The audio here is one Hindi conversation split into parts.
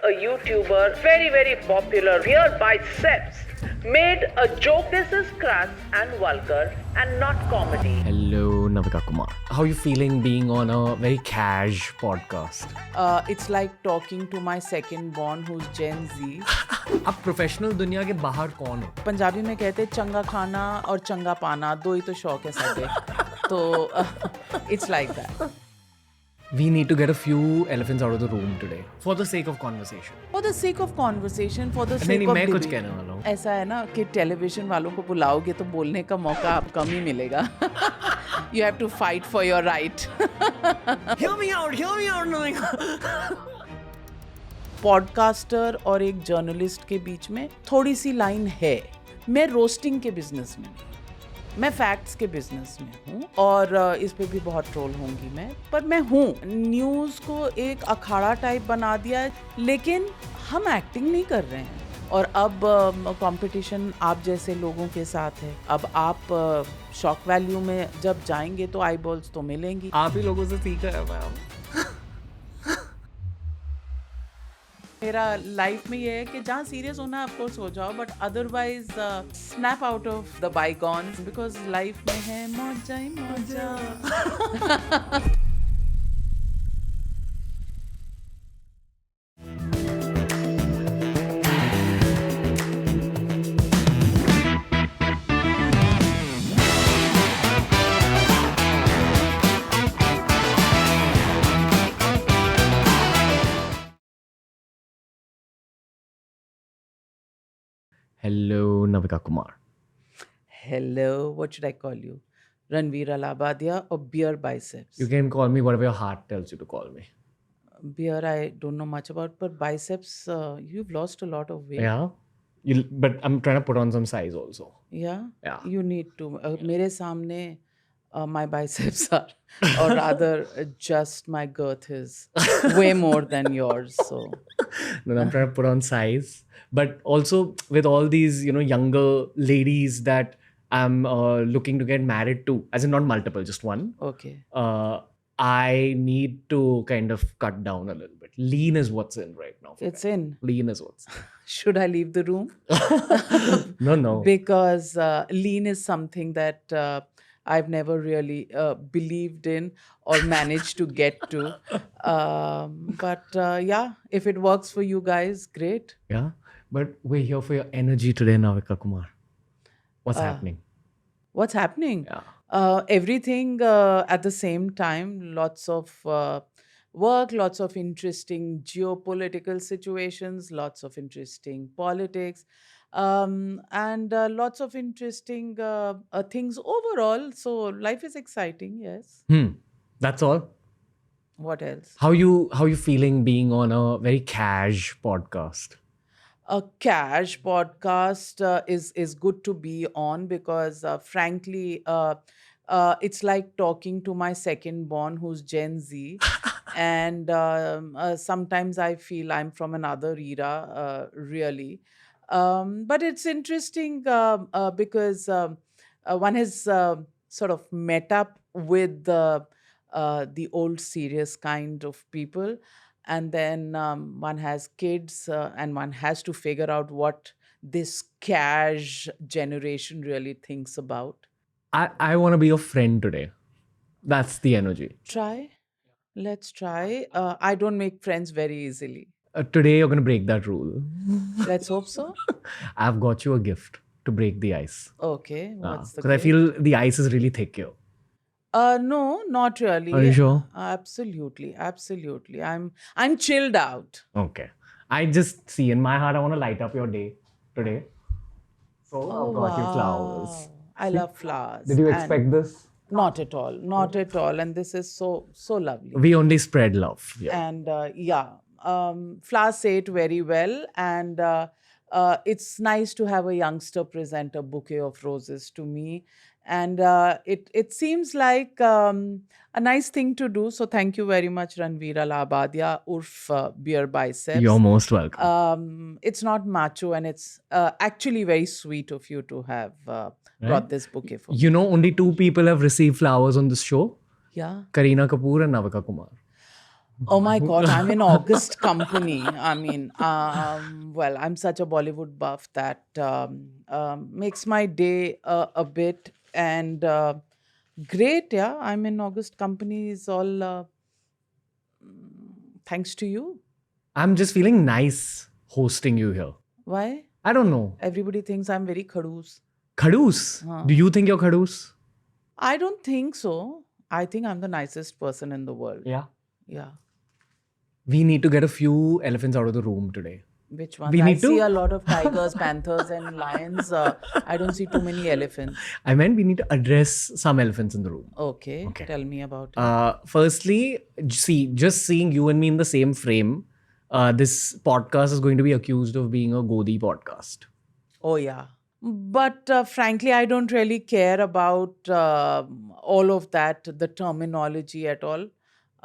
a YouTuber, very popular, Beer Biceps, made a joke. This is crass and vulgar and not comedy. Hello, Navika Kumar. How are you feeling being on a very cash podcast? It's like talking to my second born who's Gen Z. आप प्रोफेशनल दुनिया के बाहर कौन हो? पंजाबी में कहते हैं चंगा खाना और चंगा पाना, दो ही तो शौक है साडे. तो it's like that. We need to get a few elephants out of the room today for the sake of conversation. For the sake of conversation, for the नहीं sake नहीं of मैं कुछ debate. कहने वाला हूँ. ऐसा है ना कि टेलीविजन वालों को बुलाओगे तो बोलने का मौका आप कम ही मिलेगा. You have to fight for your right. Hear me out, Navika. Podcaster और एक जर्नलिस्ट के बीच में थोड़ी सी लाइन है. मैं रोस्टिंग के बिजनेस में, मैं फैक्ट्स के बिजनेस में हूँ और इस पे भी बहुत ट्रोल होंगी मैं, पर मैं हूँ. न्यूज़ को एक अखाड़ा टाइप बना दिया है, लेकिन हम एक्टिंग नहीं कर रहे हैं. और अब कंपटीशन आप जैसे लोगों के साथ है. अब आप शॉक वैल्यू में जब जाएंगे तो आई बॉल्स तो मिलेंगी. आप ही लोगों से सीखा है मैम. मेरा लाइफ में ये है कि जहाँ सीरियस होना है ऑफकोर्स हो जाओ, but otherwise snap out of the bygones, because life में है मौजा ही मौजा. Hello, Navika Kumar. Hello, what should I call you? Ranveer Alabadia or Beer Biceps? You can call me whatever your heart tells you to call me. Beer, I don't know much about, but biceps, you've lost a lot of weight. Yeah? But I'm trying to put on some size also. Yeah? Yeah. You need to. मेरे सामने my biceps are, or rather, just my girth is way more than yours. So, No, I'm trying to put on size. But also with all these, younger ladies that I'm looking to get married to, as in not multiple, just one. okay. I need to kind of cut down a little bit. Lean is what's in right now. for It's me. in. Lean is what's in. Should I leave the room? No. Because lean is something that I've never really believed in or managed to get to. But yeah, if it works for you guys, great. Yeah. But we're here for your energy today, Navika Kumar. What's happening? What's happening? Yeah. Everything at the same time. Lots of work, lots of interesting geopolitical situations, lots of interesting politics, and lots of interesting things overall. So life is exciting. Yes. That's all. What else? How you feeling being on a very cash podcast? A cash podcast is good to be on because frankly it's like talking to my second born who's Gen Z. And sometimes I feel I'm from another era, really. But it's interesting because one has sort of met up with the old serious kind of people, and then one has kids and one has to figure out what this cash generation really thinks about. I want to be your friend today. That's the energy. Try. Let's try. I don't make friends very easily. Today you're going to break that rule. Let's hope so. I've got you a gift to break the ice. Okay. What's the Because I gift? feel the ice is really thick here. No, not really. Are you sure? Absolutely. I'm chilled out. Okay. I just see in my heart I want to light up your day today. So I've got you flowers. Wow. I love flowers. Did you And expect this? Not at all. Not at all. And this is so lovely. We only spread love. Yeah. And flowers say it very well. And it's nice to have a youngster present a bouquet of roses to me. And it seems like a nice thing to do. So thank you very much, Ranveer Alabadia, Urf Beer Biceps. You're most welcome. It's not macho, and it's actually very sweet of you to have brought this bouquet for me. Only two people have received flowers on this show. Yeah. Kareena Kapoor and Navika Kumar. Oh my God, I'm in August company. I mean, well, I'm such a Bollywood buff that makes my day a bit and great. Yeah, I'm in August company is all thanks to you. I'm just feeling nice hosting you here. Why? I don't know. Everybody thinks I'm very khadoos. Khadus? Huh. Do you think you're khadus? I don't think so. I think I'm the nicest person in the world. Yeah. Yeah. We need to get a few elephants out of the room today. Which ones? We I need see to. a lot of tigers, panthers, and lions. I don't see too many elephants. I meant we need to address some elephants in the room. Okay, Okay. tell me about it. Firstly, just seeing you and me in the same frame, this podcast is going to be accused of being a Godi podcast. Oh, yeah. But frankly, I don't really care about all of that, the terminology at all.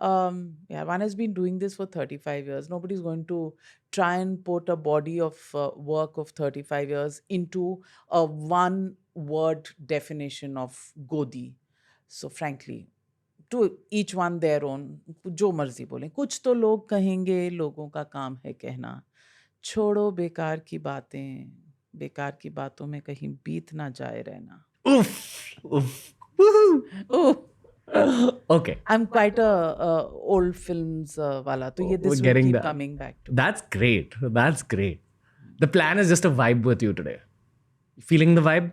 Yeah, one has been doing this for 35 years. Nobody's going to try and put a body of work of 35 years into a one word definition of Godi. So, frankly, to each one their own. जो मर्जी बोलें, कुछ तो लोग कहेंगे, लोगों का काम है कहना, छोड़ो बेकार की बातों में कहीं बीत ना जाए रहना. Oof. Oof. Woohoo. Oh, Okay. I'm quite a old films wala. So We're this will getting keep that. coming back to. That's great. That's great. The plan is just a vibe with you today. Feeling the vibe?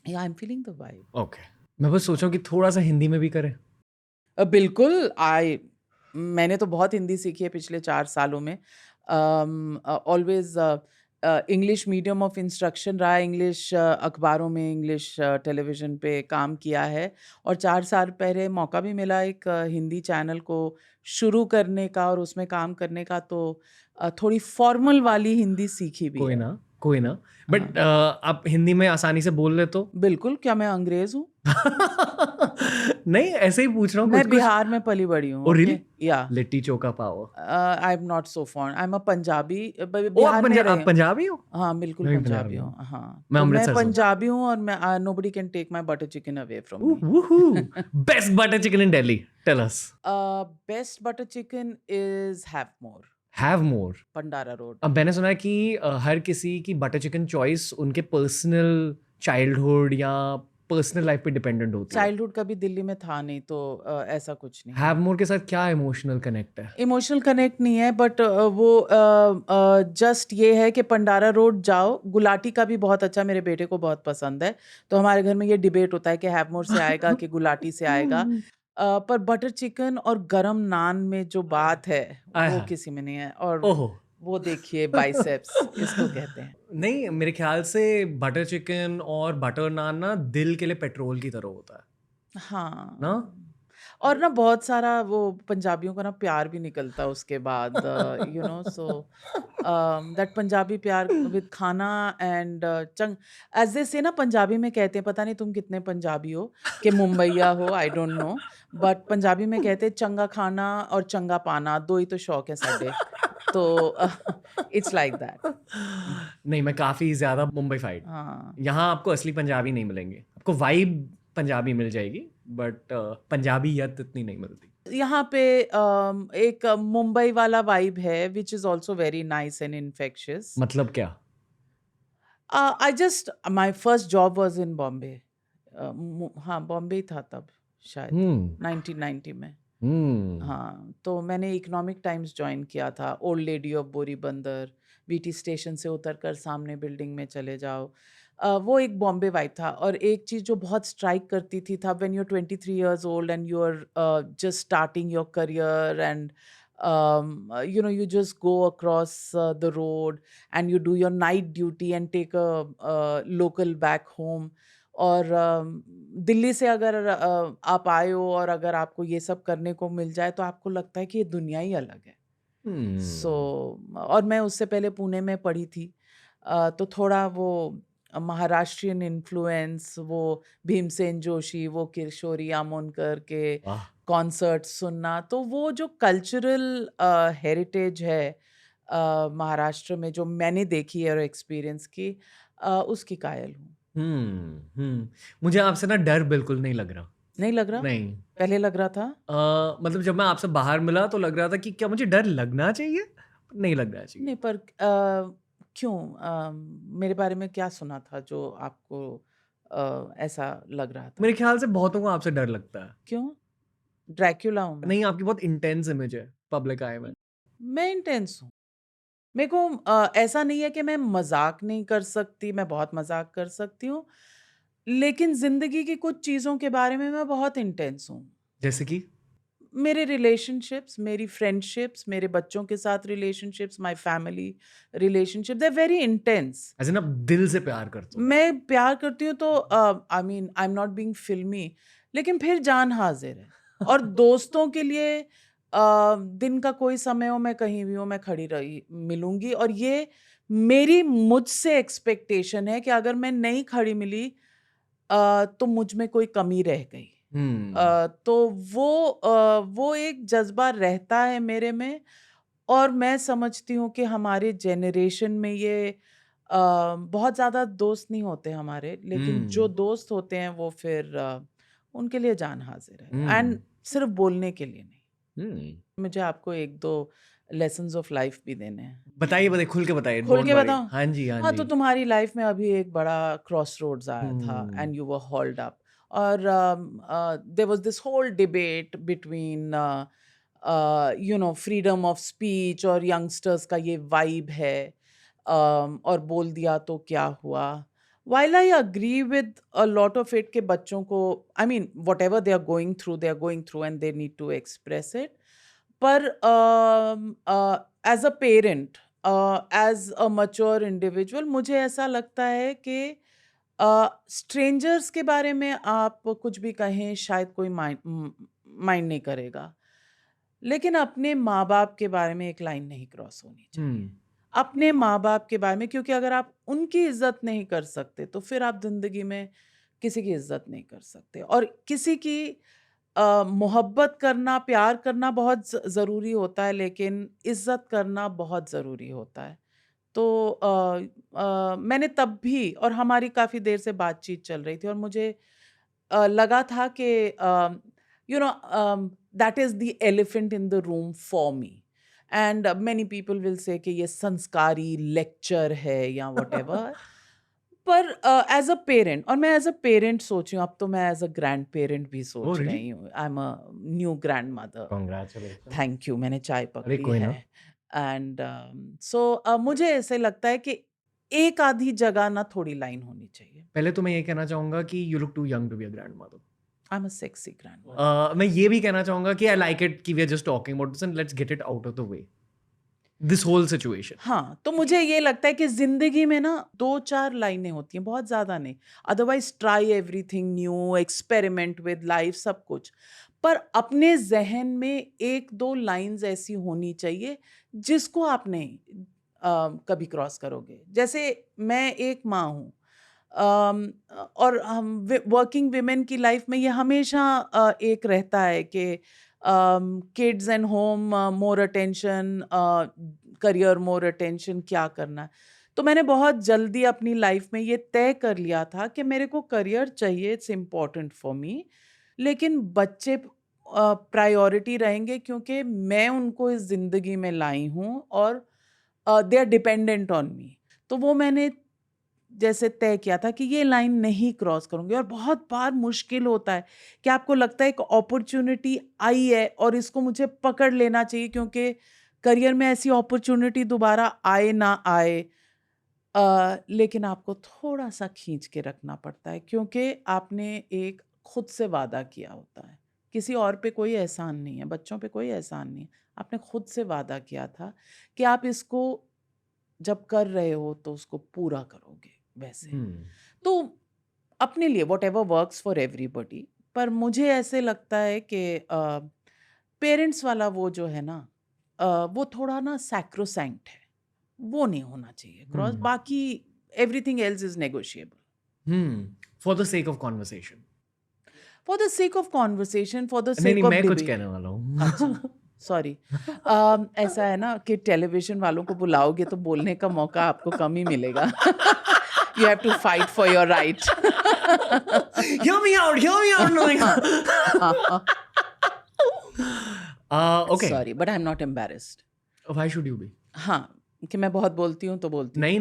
Yeah, I'm feeling the vibe. Okay. मैं बस सोचा कि थोड़ा सा हिंदी में भी करें. बिल्कुल. मैंने तो बहुत हिंदी सीखी है पिछले 4 सालों में. Always English medium of instruction रहा, इंग्लिश अखबारों में, इंग्लिश टेलीविज़न पे काम किया है और 4 साल पहले मौका भी मिला एक हिंदी चैनल को शुरू करने का और उसमें काम करने का, तो थोड़ी फॉर्मल वाली हिंदी सीखी भी कोई है. ना, कोई ना. बट आप हिंदी में आसानी से बोल ले तो? बिल्कुल. क्या मैं अंग्रेज़ हूँ? नहीं, ऐसे ही पूछ रहा हूँ. मैं कुछ-कुछ. बिहार में पली बड़ी हूँ. Oh, really? या लिट्टी चोखा पाव. I am not so fond. I am a Punjabi. Oh, Bihar में आप रही हूँ. पंजाबी हो? हाँ, बिल्कुल मैं भी पंजाबी पंजाबी हूँ. हूँ. हाँ, मैं तो मैं अमृतसर से हूँ. पंजाबी हूँ और मैं nobody can take my butter chicken away from me. Woohoo! Best butter chicken in Delhi. Tell us. Best butter chicken is Have More, Have more. Pandara Road. अब मैंने सुना है कि हर किसी की बटर चिकन चॉइस उनके पर्सनल चाइल्डहुड या पर्सनल लाइफ पे डिपेंडेंट होती है. चाइल्डहुड कभी दिल्ली में था नहीं, तो ऐसा कुछ नहीं. हैव मोर के साथ क्या इमोशनल कनेक्ट है? इमोशनल कनेक्ट नहीं है, बट वो जस्ट ये है कि पंडारा रोड जाओ. गुलाटी का भी बहुत अच्छा, मेरे बेटे को बहुत पसंद है, तो हमारे घर में ये डिबेट होता है कि हैवमोर से आएगा कि गुलाटी से आएगा. पर बटर चिकन और गरम नान में जो बात है आय वो हाय. किसी में नहीं है. और ओहो. वो देखिए बाइसेप्स इसको कहते हैं. नहीं, मेरे ख्याल से बटर चिकन और बटर नान ना दिल के लिए पेट्रोल की तरह होता है हाँ. ना. और ना बहुत सारा वो पंजाबियों का ना प्यार भी निकलता है उसके बाद, सो दैट पंजाबी प्यार विद खाना एंड चंग, एज दे से ना पंजाबी में कहते हैं, पता नहीं तुम कितने पंजाबी हो कि मुंबईया हो, आई डोंट नो, बट पंजाबी में कहते हैं चंगा खाना और चंगा पाना, दो ही तो शौक है साडे. तो इट्स लाइक दैट. नहीं, मैं काफी ज्यादा मुंबई फाइड. हाँ. यहाँ आपको असली पंजाबी नहीं मिलेंगे. आपको वाइब पंजाबी मिल जाएगी, बट पंजाबीयत इतनी नहीं मिलती. यहाँ पे एक मुंबई वाला वाइब है which is also very nice and infectious. मतलब क्या? My first job was in Bombay. हाँ, बॉम्बे ही था तब शायद 1990 में. हाँ, तो मैंने इकोनॉमिक टाइम्स ज्वाइन किया था. ओल्ड लेडी ऑफ बोरी बंदर, वीटी स्टेशन से उतरकर सामने बिल्डिंग में चले जाओ. वो एक बॉम्बे वाइब था. और एक चीज़ जो बहुत स्ट्राइक करती थी था, when you 23 years old and you are just starting your career and you just go across the road and you do your night duty and take a local back home. और दिल्ली से अगर आप आए हो और अगर आपको ये सब करने को मिल जाए तो आपको लगता है कि ये दुनिया ही अलग है. सो और मैं उससे पहले पुणे में पढ़ी थी, तो थोड़ा वो महाराष्ट्रियन इन्फ्लुएंस, वो भीमसेन जोशी, वो किशोरी आमोनकर के वाह. कॉन्सर्ट सुनना, तो वो जो कल्चरल हेरिटेज है महाराष्ट्र में जो मैंने देखी है और एक्सपीरियंस की, उसकी कायल हूँ. मुझे आपसे ना डर बिल्कुल नहीं लग रहा. नहीं लग रहा? नहीं पहले लग रहा था? मतलब जब मैं आपसे बाहर मिला तो लग रहा था कि क्या मुझे डर लगना चाहिए, नहीं लगना चाहिए। नहीं, पर क्यों? मेरे बारे में क्या सुना था जो आपको ऐसा लग रहा था? मेरे ख्याल से बहुतों को आपसे डर लगता है। क्यों? ड्रैक्युला हूँ मैं? नहीं, आपकी बहुत इंटेंस इमेज है पब्लिक आई में। मैं इंटेंस हूँ। मेरे को ऐसा नहीं है कि मैं मजाक नहीं कर सकती, मैं बहुत मजाक कर सकती हूँ, लेकिन जिंदगी की कुछ चीजों के बारे में मैं बहुत इंटेंस हूँ। जैसे कि मेरे रिलेशनशिप्स, मेरी फ्रेंडशिप्स, मेरे बच्चों के साथ relationships, my family relationship, they are very intense. As in आप दिल से प्यार करते हो। मैं प्यार करती हूँ तो आई mean I am not being फिल्मी, लेकिन फिर जान हाजिर है। और दोस्तों के लिए दिन का कोई समय हो, मैं कहीं भी हूँ, मैं खड़ी रही मिलूंगी। और ये मेरी मुझसे एक्सपेक्टेशन है कि अगर मैं नहीं खड़ी मिली तो मुझ में कोई कमी रह गई। हुँ, तो वो एक जज्बा रहता है मेरे में। और मैं समझती हूँ कि हमारे जनरेशन में ये बहुत ज़्यादा दोस्त नहीं होते हमारे, लेकिन जो हुँ, दोस्त होते हैं वो फिर उनके लिए जान हाजिर है, एंड हुँ, सिर्फ बोलने के लिए नहीं। हुँ। मुझे आपको एक दो लेसन्स ऑफ लाइफ भी देने हैं। बताइए, बताइए, खुल के बताइए, खोल डोंट के वरी। बताऊं? हाँ जी, हाँ हाँ, जी। तो तुम्हारी लाइफ में अभी एक बड़ा क्रॉस रोड्स आया था हुँ, and you were hold up. और there was this whole debate between freedom of speech और यंगस्टर्स का ये वाइब है। और बोल दिया तो क्या हुआ? While I agree with a lot of it कि बच्चों को, I mean whatever they are going through, they are going through and they need to express it. पर as a parent, as a mature individual, मुझे ऐसा लगता है कि स्ट्रेंजर्स के बारे में आप कुछ भी कहें शायद कोई माइंड नहीं करेगा, लेकिन अपने माँ बाप के बारे में एक लाइन नहीं क्रॉस होनी चाहिए। हुँ, अपने माँ बाप के बारे में, क्योंकि अगर आप उनकी इज्जत नहीं कर सकते तो फिर आप जिंदगी में किसी की इज्जत नहीं कर सकते। और किसी की मोहब्बत करना, प्यार करना बहुत ज़रूरी होता है, लेकिन इज़्ज़त करना बहुत ज़रूरी होता है। तो मैंने तब भी, और हमारी काफ़ी देर से बातचीत चल रही थी और मुझे लगा था कि you know that is the elephant in the room for me. And many people will say कि ये संस्कारी लेक्चर है या व्हाटएवर। पर एज अ पेरेंट, और मैं एज अ पेरेंट सोच रही हूँ, अब तो मैं एज अ ग्रैंड पेरेंट भी ओह सोच रियली? रही हूँ। आई am a new grand mother. Congratulation. Thank you, मैंने चाय अरे पकड़ी कोई है। ना। एंड सो मुझे ऐसे लगता है कि एक आधी जगह ना थोड़ी लाइन होनी चाहिए। पहले तो मैं ये कहना चाहूँगा कि you look too young to be a grandmother. I am a sexy grandmother. मैं ये भी कहना चाहूँगा कि आई लाइक इट कि we are just talking about this and let's get it out of the way. This whole situation. हाँ, तो मुझे ये लगता है कि ज़िंदगी में ना 2-4 लाइनें होती हैं, बहुत ज़्यादा नहीं। Otherwise try everything new, experiment with life, सब कुछ। पर अपने ज़हन में 1-2 लाइन्स ऐसी होनी चाहिए जिसको आप नहीं कभी क्रॉस करोगे। जैसे मैं एक माँ हूँ, और हम वर्किंग विमेन की लाइफ में ये हमेशा एक रहता है कि kids and home more attention, career more attention, क्या करना है। तो मैंने बहुत जल्दी अपनी लाइफ में ये तय कर लिया था कि मेरे को करियर चाहिए, इट्स इम्पॉर्टेंट फॉर मी, लेकिन बच्चे प्रायोरिटी रहेंगे क्योंकि मैं उनको इस जिंदगी में लाई हूँ और they are dependent on me. तो वो मैंने जैसे तय किया था कि ये लाइन नहीं क्रॉस करूँगी। और बहुत बार मुश्किल होता है कि आपको लगता है एक अपॉर्च्युनिटी आई है और इसको मुझे पकड़ लेना चाहिए, क्योंकि करियर में ऐसी अपॉर्च्युनिटी दोबारा आए ना आए। लेकिन आपको थोड़ा-सा खींच के रखना पड़ता है, क्योंकि आपने एक खुद से वादा किया होता है। किसी और पे कोई एहसान नहीं है, बच्चों पे कोई एहसान नहीं है। आपने खुद से वादा किया था कि आप इसको जब कर रहे हो तो उसको पूरा करोगे, वैसे। हुँ, तो अपने लिए व्हाटएवर वर्क्स फॉर एवरीबॉडी। पर मुझे ऐसे लगता है कि पेरेंट्स वाला वो जो है ना, वो थोड़ा ना सैक्रोसैंक्ट है, वो नहीं होना चाहिए क्रॉस। हुँ, बाकी everything else is negotiable. Hmm. For the sake of conversation. For the sake of conversation, for the नहीं, नहीं, सेक ऑफ मैं कुछ डिबेट। कहने वाला अच्छा, हूँ। सॉरी। ऐसा है ना कि टेलीविजन वालों को बुलाओगे तो बोलने का मौका आपको कम ही मिलेगा। You have to fight for your right. Hear me out. Okay. Sorry, but I'm not embarrassed. Why should you be? हाँ, कि मैं बहुत बोलती हूँ तो बोलती हूँ. नहीं,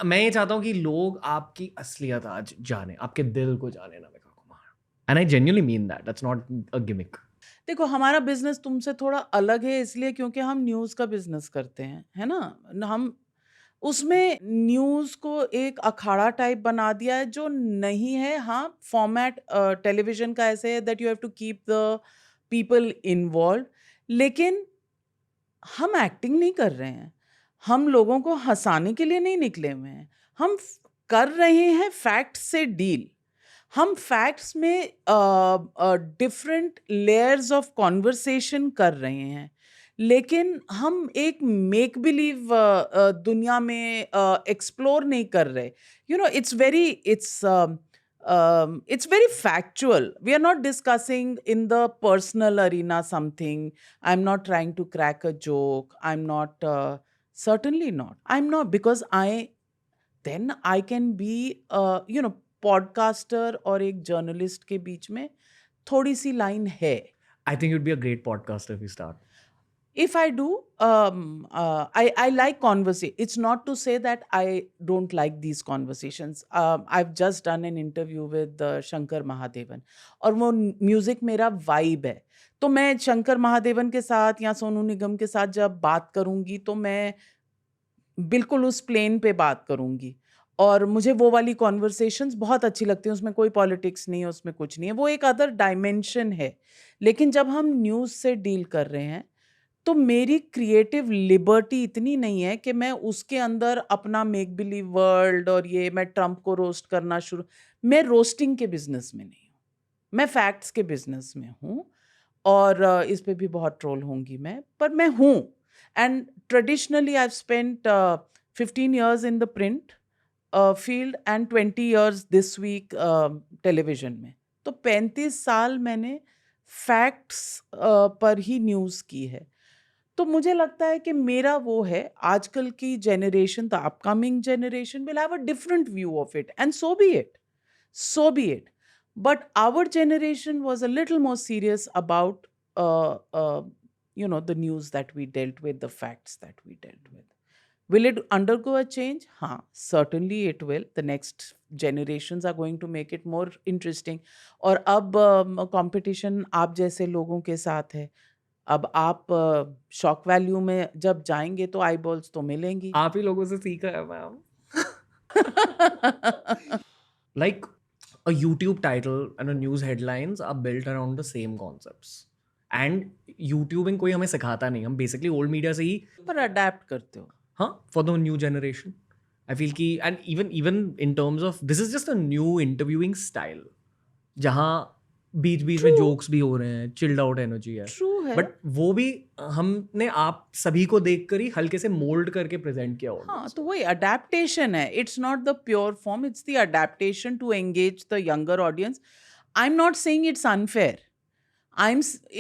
मैं ये चाहता हूँ कि लोग आपकी असलियत आज जाने, आपके दिल को जाने Namika Kumar. And I genuinely mean that. That's not a gimmick. देखो, हमारा बिजनेस तुमसे थोड़ा अलग है इसलिए क्योंकि हम न्यूज़ का बिजनेस करते हैं, है ना? हम उसमें न्यूज़ को एक अखाड़ा टाइप बना दिया है जो नहीं है. हाँ, फॉर्मेट टेलीविजन का ऐसे है that you have to keep the people involve. लेकिन हम एक्टिंग नहीं कर रहे हैं. हम लोगों को हंसाने के लिए नहीं निकले हुए हैं. हम कर रहे हैं फैक्ट्स से डील. हम फैक्ट्स में डिफरेंट लेयर्स ऑफ कॉन्वर्सेशन कर रहे हैं. लेकिन हम एक मेक बिलीव दुनिया में एक्सप्लोर नहीं कर रहे. You know, it's very factual. We are not discussing in the personal arena something. I'm not trying to crack a joke. I'm not, certainly not. I'm not, because then I can be, podcaster और एक journalist के बीच में थोड़ी सी लाइन है. I think you'd be a great podcaster if you start. If I do, I like conversation. It's not to say that I don't like these conversations. I've just done an interview with Shankar Mahadevan और वो म्यूजिक मेरा वाइब है. तो मैं शंकर महादेवन के साथ या सोनू निगम के साथ जब बात करूंगी तो मैं बिल्कुल उस प्लेन पे बात करूंगी और मुझे वो वाली कॉन्वर्सेशंस बहुत अच्छी लगती हैं. उसमें कोई पॉलिटिक्स नहीं है, उसमें कुछ नहीं है. वो एक अदर डायमेंशन है. लेकिन जब हम न्यूज़ से डील कर रहे हैं तो मेरी क्रिएटिव लिबर्टी इतनी नहीं है कि मैं उसके अंदर अपना मेक बिलीव वर्ल्ड और ये मैं ट्रम्प को रोस्ट करना शुरू. मैं रोस्टिंग के बिजनेस में नहीं हूँ. मैं फैक्ट्स के बिजनेस में हूँ और इस पे भी बहुत ट्रोल होंगी मैं, पर मैं हूँ. And traditionally I have spent 15 years in the print field and 20 years this week television में. तो 35 साल मैंने फैक्ट्स पर ही न्यूज़ की है. तो मुझे लगता है कि मेरा वो है. आजकल की generation, the upcoming generation will have a different view of it and so be it. But our generation was a little more serious about the news that we dealt with, the facts that we dealt with. Will it undergo a change? हाँ, certainly it will. The next generations are going to make it more interesting. और अब competition आप जैसे लोगों के साथ है. अब आप शॉक वैल्यू में जब जाएंगे तो आई बॉल्स तो मिलेंगी. आप ही लोगों से सीखा है ma'am. Like a YouTube title and a news headlines are built around the same concepts. And YouTubing कोई हमें सिखाता नहीं. हम basically old media से ही पर अडेप्ट करते हो. हाँ, for the new generation. I feel कि and even in terms of this is just a new interviewing style जहाँ बीच बीच में जोक्स भी हो रहे हैं, चिल्ड आउट एनर्जी है. ट्रू है. बट वो भी हमने आप सभी को देखकर ही हल्के से मोल्ड करके प्रेजेंट किया होगा. हाँ, तो वही अडेप्टेशन है. It's not the pure form, it's the adaptation to engage the younger audience. I am not saying it's unfair.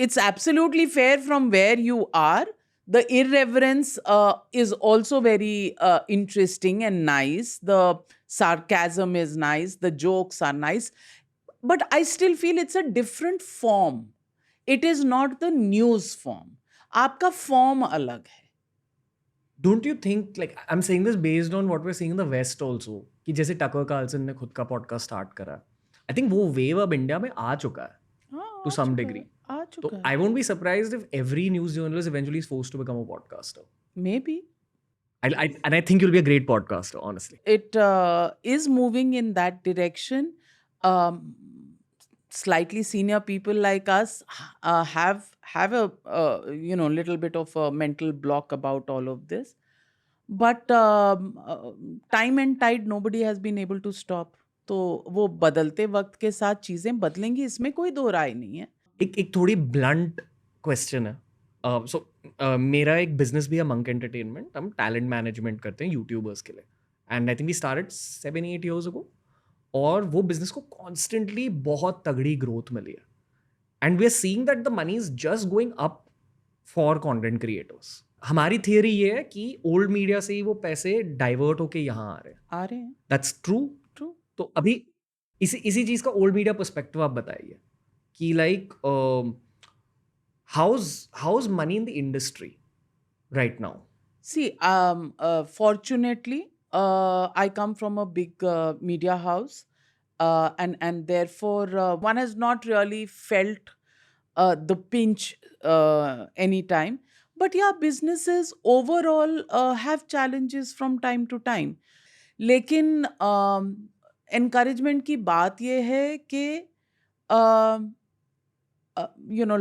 It's absolutely fair from where you are. The irreverence is also very interesting and nice. The sarcasm is nice. The jokes are nice. But I still feel it's a different form. It is not the news form. आपका form अलग है. Don't you think, like, I'm saying this based on what we're seeing in the West also, कि जैसे टकर कार्लसन ने खुद का पॉडकास्ट स्टार्ट करा. I think वो वेव अब इंडिया में आ चुका है. To some degree. So I won't be surprised if every news journalist eventually is forced to become a podcaster. Maybe. And I think you'll be a great podcaster, honestly. It is moving in that direction. Slightly senior people like us have a little bit of a mental block about all of this. But time and tide, nobody has been able to stop. तो वो बदलते वक्त के साथ चीज़ें बदलेंगी, इसमें कोई दो राय नहीं है. एक थोड़ी ब्लंट क्वेश्चन है. मेरा एक बिजनेस भी है, मंक एंटरटेनमेंट. हम टैलेंट मैनेजमेंट करते हैं यूट्यूबर्स के लिए. And I think we started 7-8 years ago. और वो बिजनेस को कॉन्स्टेंटली बहुत तगड़ी ग्रोथ मिली है. And we are seeing that the money is just going up for content creators. हमारी थियरी ये है कि ओल्ड मीडिया से ही वो पैसे डाइवर्ट होके यहाँ आ रहे हैं. That's true. ट्रू. तो अभी इसी चीज का ओल्ड मीडिया पर्सपेक्टिव आप बताइए कि like how's money in the industry right now. See, fortunately, I come from a big media house, and therefore one has not really felt the pinch anytime. But yeah, businesses overall have challenges from time to time. लेकिन encouragement की बात ये है कि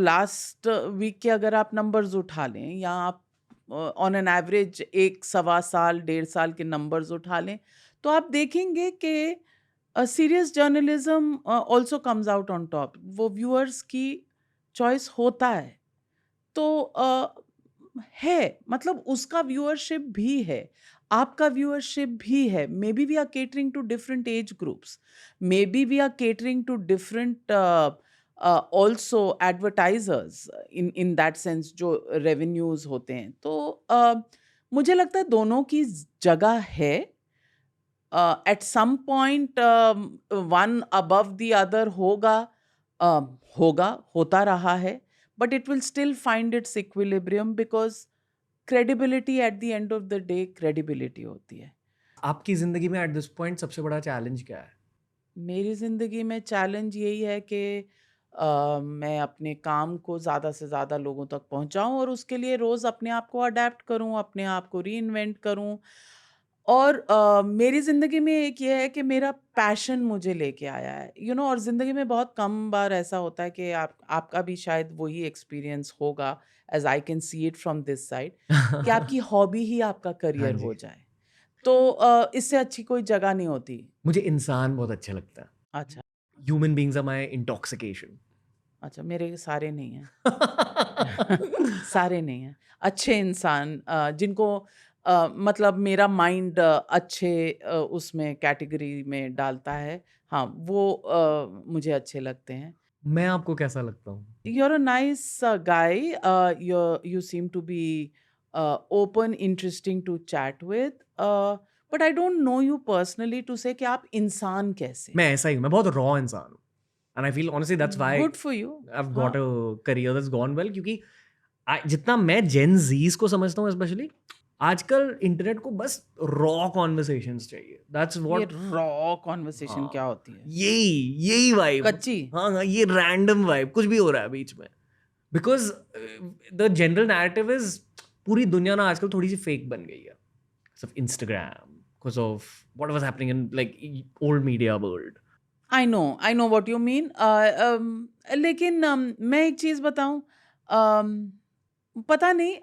लास्ट वीक के अगर आप नंबर्स उठा लें या आप ऑन एन एवरेज 1 सवा साल 1.5 साल के नंबर्स उठा लें तो आप देखेंगे कि serious journalism also comes out on top. वो व्यूअर्स की चॉइस होता है तो है, मतलब उसका व्यूअरशिप भी है, आपका व्यूअरशिप भी है. May be we are catering to different age groups, may be we are catering to different also advertisers in that sense जो revenues होते हैं. तो मुझे लगता है दोनों की जगह है. At some point one above the other होता रहा है, but it will still find its equilibrium because credibility at the end of the day credibility होती है. आपकी जिंदगी में एट दिस पॉइंट सबसे बड़ा चैलेंज क्या है? मेरी ज़िंदगी में चैलेंज यही है कि मैं अपने काम को ज़्यादा से ज़्यादा लोगों तक पहुँचाऊँ और उसके लिए रोज़ अपने आप को अडैप्ट करूँ, अपने आप को रीइन्वेंट करूँ. और मेरी ज़िंदगी में एक ये है कि मेरा पैशन मुझे लेके आया है, और ज़िंदगी में बहुत कम बार ऐसा होता है कि आपका भी शायद वही एक्सपीरियंस होगा, as I can see it from this side, कि आपकी हॉबी ही आपका हाँ करियर जी. हो जाए. तो इससे अच्छी कोई जगह नहीं होती. मुझे इंसान बहुत अच्छा लगता है. अच्छा. Human beings are my intoxication. अच्छा, मेरे सारे नहीं हैं. सारे नहीं हैं. अच्छे इंसान जिनको मतलब मेरा माइंड अच्छे उसमें कैटेगरी में डालता है, हाँ, वो मुझे अच्छे लगते हैं. मैं आपको कैसा लगता हूँ? You're a nice guy. You seem to be open, interesting to chat with. But I don't know you personally to say कि आप इंसान कैसे. मैं ऐसा ही हूँ. मैं बहुत रॉ इंसान हूँ. And I feel honestly that's why Good for you. I've got हाँ. a career that's gone well. क्योंकि जितना मैं जेन जीज को समझता हूँ स्पेशली, आजकल इंटरनेट को बस रॉ कॉन्वर्सेशंस चाहिए. दैट्स ये व्हाट. रॉ कॉन्वर्सेशन क्या होती है? यही वाइब. कच्ची. हाँ, ये रैंडम वाइब कुछ भी हो रहा है बीच में. Because the general narrative is पूरी दुनिया ना आजकल थोड़ी सी फेक बन गई है. Of Instagram, because of what was happening in like old media world. I know what you mean. लेकिन मैं एक चीज़ बताऊं, पता नहीं,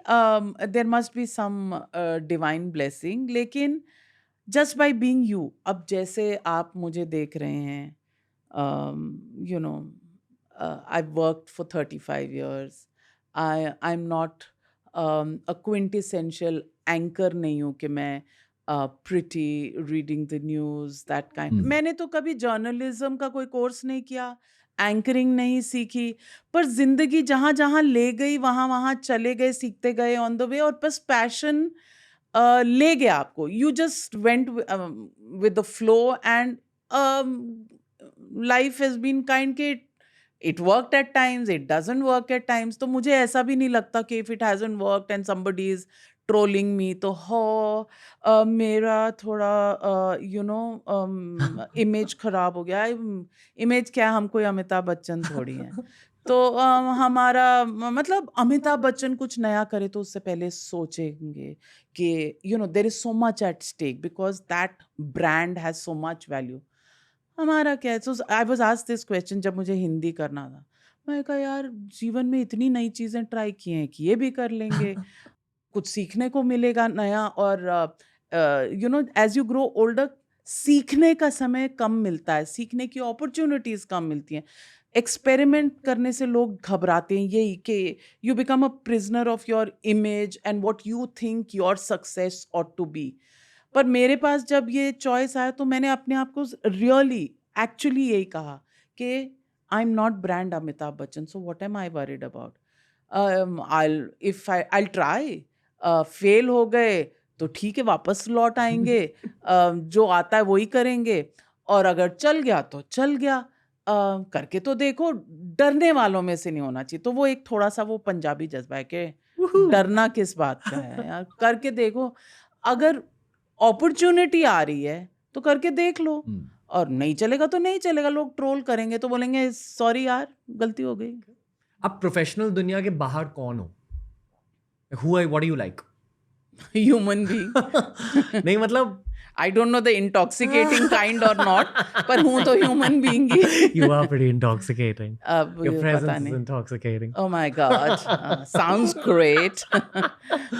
there must be some divine blessing, लेकिन जस्ट बाय बीइंग यू, अब जैसे आप मुझे देख रहे हैं, you know I worked for 35 years. I am not a quintessential anchor नहीं हूँ कि मैं pretty reading the news that kind. मैंने तो कभी जर्नलिज्म का कोई कोर्स नहीं किया, एंकरिंग नहीं सीखी, पर जिंदगी जहाँ जहाँ ले गई वहाँ वहाँ चले गए, सीखते गए ऑन द वे, और बस पैशन ले गया आपको. You just went with the flow and life has been kind के it worked at times, it doesn't work at times. तो मुझे ऐसा भी नहीं लगता कि if it hasn't worked and somebody is trolling me तो मेरा थोड़ा इमेज खराब हो गया. इमेज क्या, हम कोई अमिताभ बच्चन थोड़ी हैं. तो हमारा मतलब अमिताभ बच्चन कुछ नया करे तो उससे पहले सोचेंगे कि there is so much at stake because that brand has so much value. हमारा क्या है. So I was asked this question जब मुझे हिंदी करना था. मैं कहा यार जीवन में इतनी नई चीज़ें ट्राई की हैं कि ये भी कर लेंगे, कुछ सीखने को मिलेगा नया. और एज यू ग्रो ओल्डर सीखने का समय कम मिलता है, सीखने की अपॉर्चुनिटीज कम मिलती हैं. एक्सपेरिमेंट करने से लोग घबराते हैं, यही कि you become a prisoner of your image and what you think your success ought to be. पर मेरे पास जब ये चॉइस आया तो मैंने अपने आप को रियली एक्चुअली यही कहा कि आई am not brand Amitabh Bachchan, so what am I worried about. I'll try. Fail हो गए तो ठीक है, वापस लौट आएंगे, जो आता है वही करेंगे, और अगर चल गया तो चल गया, करके तो देखो। डरने वालों में से नहीं होना चाहिए। तो वो एक थोड़ा सा वो पंजाबी जज्बा है कि डरना किस बात का है यार, करके देखो। अगर अपॉर्चुनिटी आ रही है तो करके देख लो, और नहीं चलेगा तो नहीं चलेगा। लोग ट्रोल करेंगे तो बोलेंगे सॉरी यार, गलती हो गई। आप प्रोफेशनल दुनिया के बाहर कौन हो? What do you like? Human being. नहीं मतलब I don't know the intoxicating kind और नॉट, पर हूं तो human being he. you are pretty intoxicating. अब Your ये presence पता is नहीं। intoxicating. Oh my God, sounds great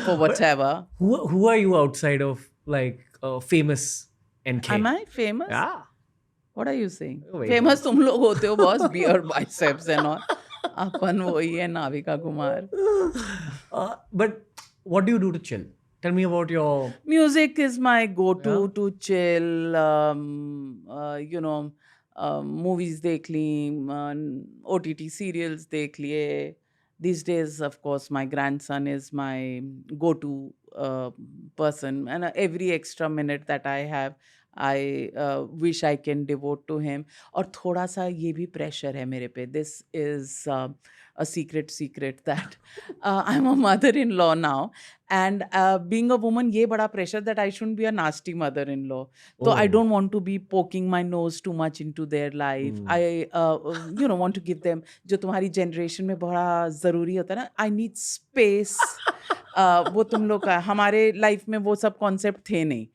for whatever. Who are you outside of like famous NK? Am I famous? Yeah. What are you saying? Oh, wait, Famous तुम लोग होते हो boss, beer biceps and all. अपन वही है Navika Kumar. But what do you do to chill? Tell me about your. Music is my go-to Yeah. to chill. You know, movies देख ली, OTT serials देख लिए. These days, of course, my grandson is my go-to person, and every extra minute that I have, I wish I can devote to him. और थोड़ा सा ये भी pressure है मेरे पे. This is a secret that I'm a mother-in-law now, and being a woman, ये बड़ा pressure that I shouldn't be a nasty mother-in-law. So I Oh. don't want to be poking my nose too much into their life. I want to give them जो तुम्हारी generation में बड़ा ज़रूरी होता है ना, I need space. वो तुम लोग का, हमारे लाइफ में वो सब कॉन्सेप्ट थे नहीं.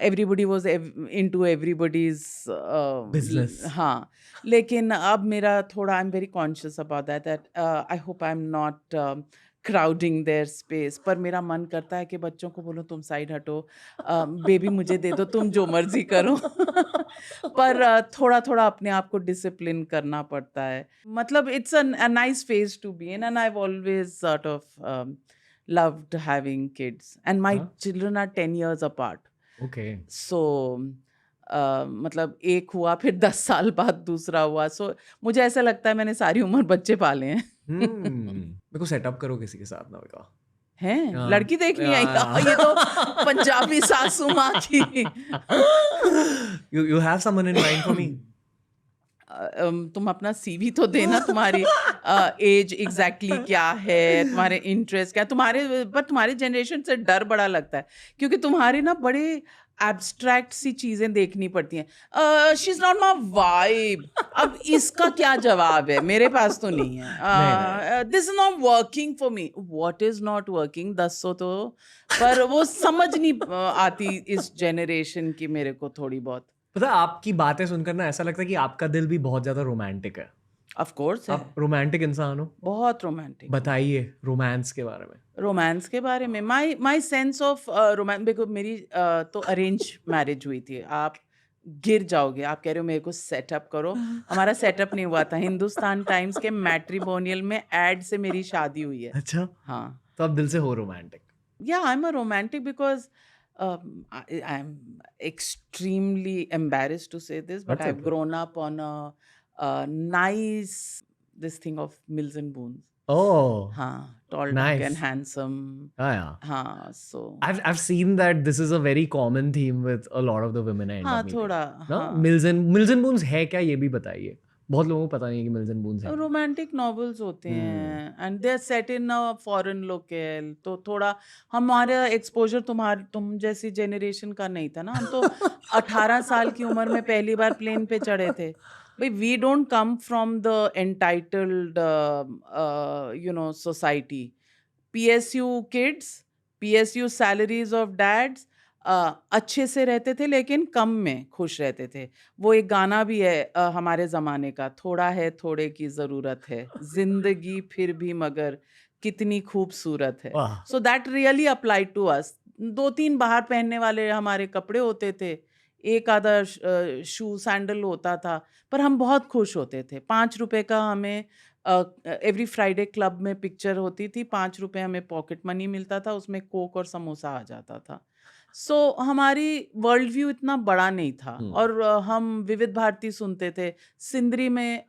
Everybody was into everybody's Business. हाँ, लेकिन अब मेरा थोड़ा, I'm very conscious about that I hope I'm not crowding their space. पर मेरा मन करता है कि बच्चों को बोलो तुम साइड हटो, बेबी मुझे दे दो, तुम जो मर्जी करो. पर थोड़ा थोड़ा अपने आप को डिसिप्लिन करना पड़ता है. मतलब it's a nice phase to be in, and I've always sort of loved having kids, and my children are 10 years apart. Okay. So मतलब एक हुआ, फिर 10 साल बाद दूसरा हुआ. So मुझे ऐसा लगता है मैंने सारी उम्र बच्चे पाले हैं. मेरे को सेटअप करो किसी के साथ ना बेटा. हैं? हाँ. लड़की देखनी आई? Yeah. ये तो पंजाबी सासू माँ की. You have someone in mind for me? तुम अपना CV तो देना, तुम्हारी एज एग्जैक्टली क्या है, तुम्हारे इंटरेस्ट क्या, तुम्हारे जनरेशन से डर बड़ा लगता है, क्योंकि तुम्हारे ना बड़े एब्स्ट्रैक्ट सी चीजें देखनी पड़ती हैं. She is not my vibe. अब इसका क्या जवाब है? मेरे पास तो नहीं है. This is not working for me. What is not working? 10 तो, पर वो समझ नहीं आती इस जनरेशन की मेरे को थोड़ी बहुत. पता आपकी बातें सुनकर ना ऐसा लगता है कि आपका दिल भी बहुत ज्यादा रोमांटिक है. ऑफ कोर्स है. आप रोमांटिक इंसान हो. बहुत रोमांटिक. बताइए रोमांस के बारे में. रोमांस के बारे में, my sense of romance, because मेरी तो अरेंज मैरिज हुई थी. आप गिर जाओगे. आप कह रहे हो मेरे को सेटअप करो. हमारा सेटअप नहीं हुआ था. हिंदुस्तान टाइम्स के मैट्रिमोनियल में एड से मेरी शादी हुई है. अच्छा. हाँ. तो आप दिल से हो romantic. Yeah, I'm a romantic because I'm extremely embarrassed to say this, but That's I've okay. grown up on a nice this thing of Mills and Boons. Oh. हाँ, tall, Nice. dark and handsome. Ah, yeah. हाँ, so I've seen that this is a very common theme with a lot of the women I end हाँ up meeting. थोड़ा No? हाँ. Mills and Boons है क्या, ये भी बताइए. बहुत लोगों को पता नहीं है कि Mills and Boons है. रोमांटिक नॉवेल्स होते हैं, and they are set in a foreign locale. तो थोड़ा हमारा एक्सपोजर तुम जैसी जनरेशन का नहीं था ना. हम तो 18 साल की उम्र में पहली बार प्लेन पे चढ़े थे. भाई, we don't come from the entitled society. PSU kids, PSU salaries of dads, अच्छे से रहते थे लेकिन कम में खुश रहते थे. वो एक गाना भी है हमारे ज़माने का, थोड़ा है थोड़े की ज़रूरत है, जिंदगी फिर भी मगर कितनी खूबसूरत है. वाह. So that really applied to us. 2-3 बाहर पहनने वाले हमारे कपड़े होते थे, एक आधा शू सैंडल होता था, पर हम बहुत खुश होते थे. 5 रुपए का हमें एवरी फ्राइडे क्लब में पिक्चर होती थी. 5 रुपए हमें पॉकेट मनी मिलता था, उसमें कोक और समोसा आ जाता था. सो हमारी वर्ल्ड व्यू इतना बड़ा नहीं था. और हम विविध भारती सुनते थे. सिंदरी में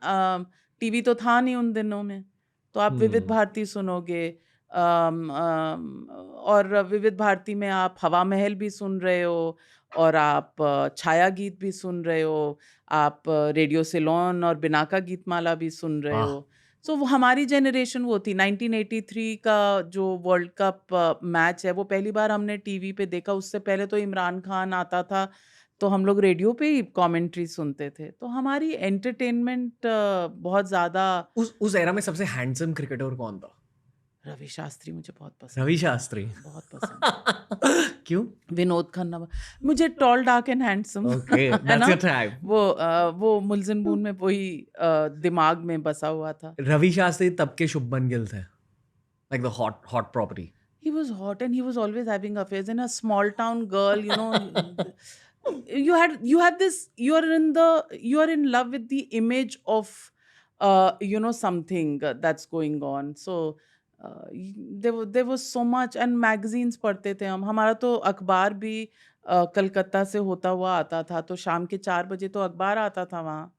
टीवी तो था नहीं उन दिनों में, तो आप विविध भारती सुनोगे. और विविध भारती में आप हवा महल भी सुन रहे हो, और आप छाया गीत भी सुन रहे हो, आप रेडियो सिलोन और बिनाका गीतमाला भी सुन रहे वाह हो। सो वो हमारी जनरेशन वो थी। 1983 का जो वर्ल्ड कप मैच है वो पहली बार हमने टीवी पे देखा। उससे पहले तो इमरान खान आता था, तो हम लोग रेडियो पे ही कमेंट्री सुनते थे। तो हमारी एंटरटेनमेंट बहुत ज़्यादा। उस एरा में सबसे हैंडसम क्रिकेटर कौन था? रवि शास्त्री मुझे बहुत पसंद रवि है, शास्त्री। बहुत पसंद है। क्यों? विनोद खन्ना मुझे tall dark and handsome okay, है दैट्स ना। Your type. वो मुल्जिम बून में वही दिमाग में बसा हुआ था। रवि शास्त्री तब के शुभमन गिल थे, like the hot property. He was hot and he was always having affairs. In a small town girl, you are in love with the image of something that's going on. So there was so much, and magazines पढ़ते थे हम। हमारा तो अखबार भी कलकत्ता से होता हुआ आता था, तो शाम के 4 बजे तो अखबार आता था वहाँ।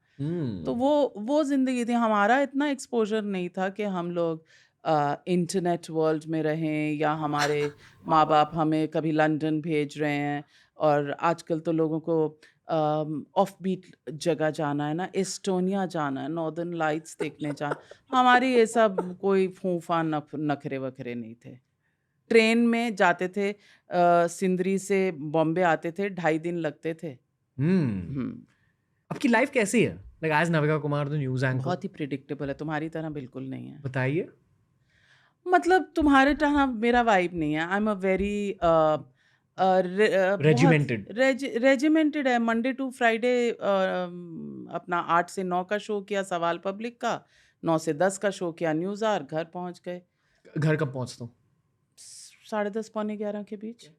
तो वो ज़िंदगी थी। हमारा इतना एक्सपोज़र नहीं था कि हम लोग इंटरनेट वर्ल्ड में रहें, या हमारे माँ-बाप हमें कभी लंदन भेज रहे हैं। और आजकल तो लोगों को ऑफ बीट जगह जाना है ना, एस्टोनिया जाना है, नॉर्दर्न लाइट्स देखने हमारी ये सब कोई फूफा नखरे-वखरे नहीं थे। ट्रेन में जाते थे, सिंदरी से बॉम्बे आते थे, 2.5 दिन लगते थे। हुँ। आपकी लाइफ कैसी है? Like as Navika Kumar the news anchor. बहुत ही प्रेडिक्टेबल है, तुम्हारी तरह बिल्कुल नहीं है। बताइए। मतलब तुम्हारे तरह मेरा वाइब नहीं है। आई am a very Regimented. Regimented है। मंडे टू फ्राइडे अपना 8 से 9 का शो किया सवाल पब्लिक का, 9 से 10 का शो किया न्यूज़ आवर, घर पहुंच गए घर कब पहुंचता हूँ? 10:30 पौने 11 के बीच।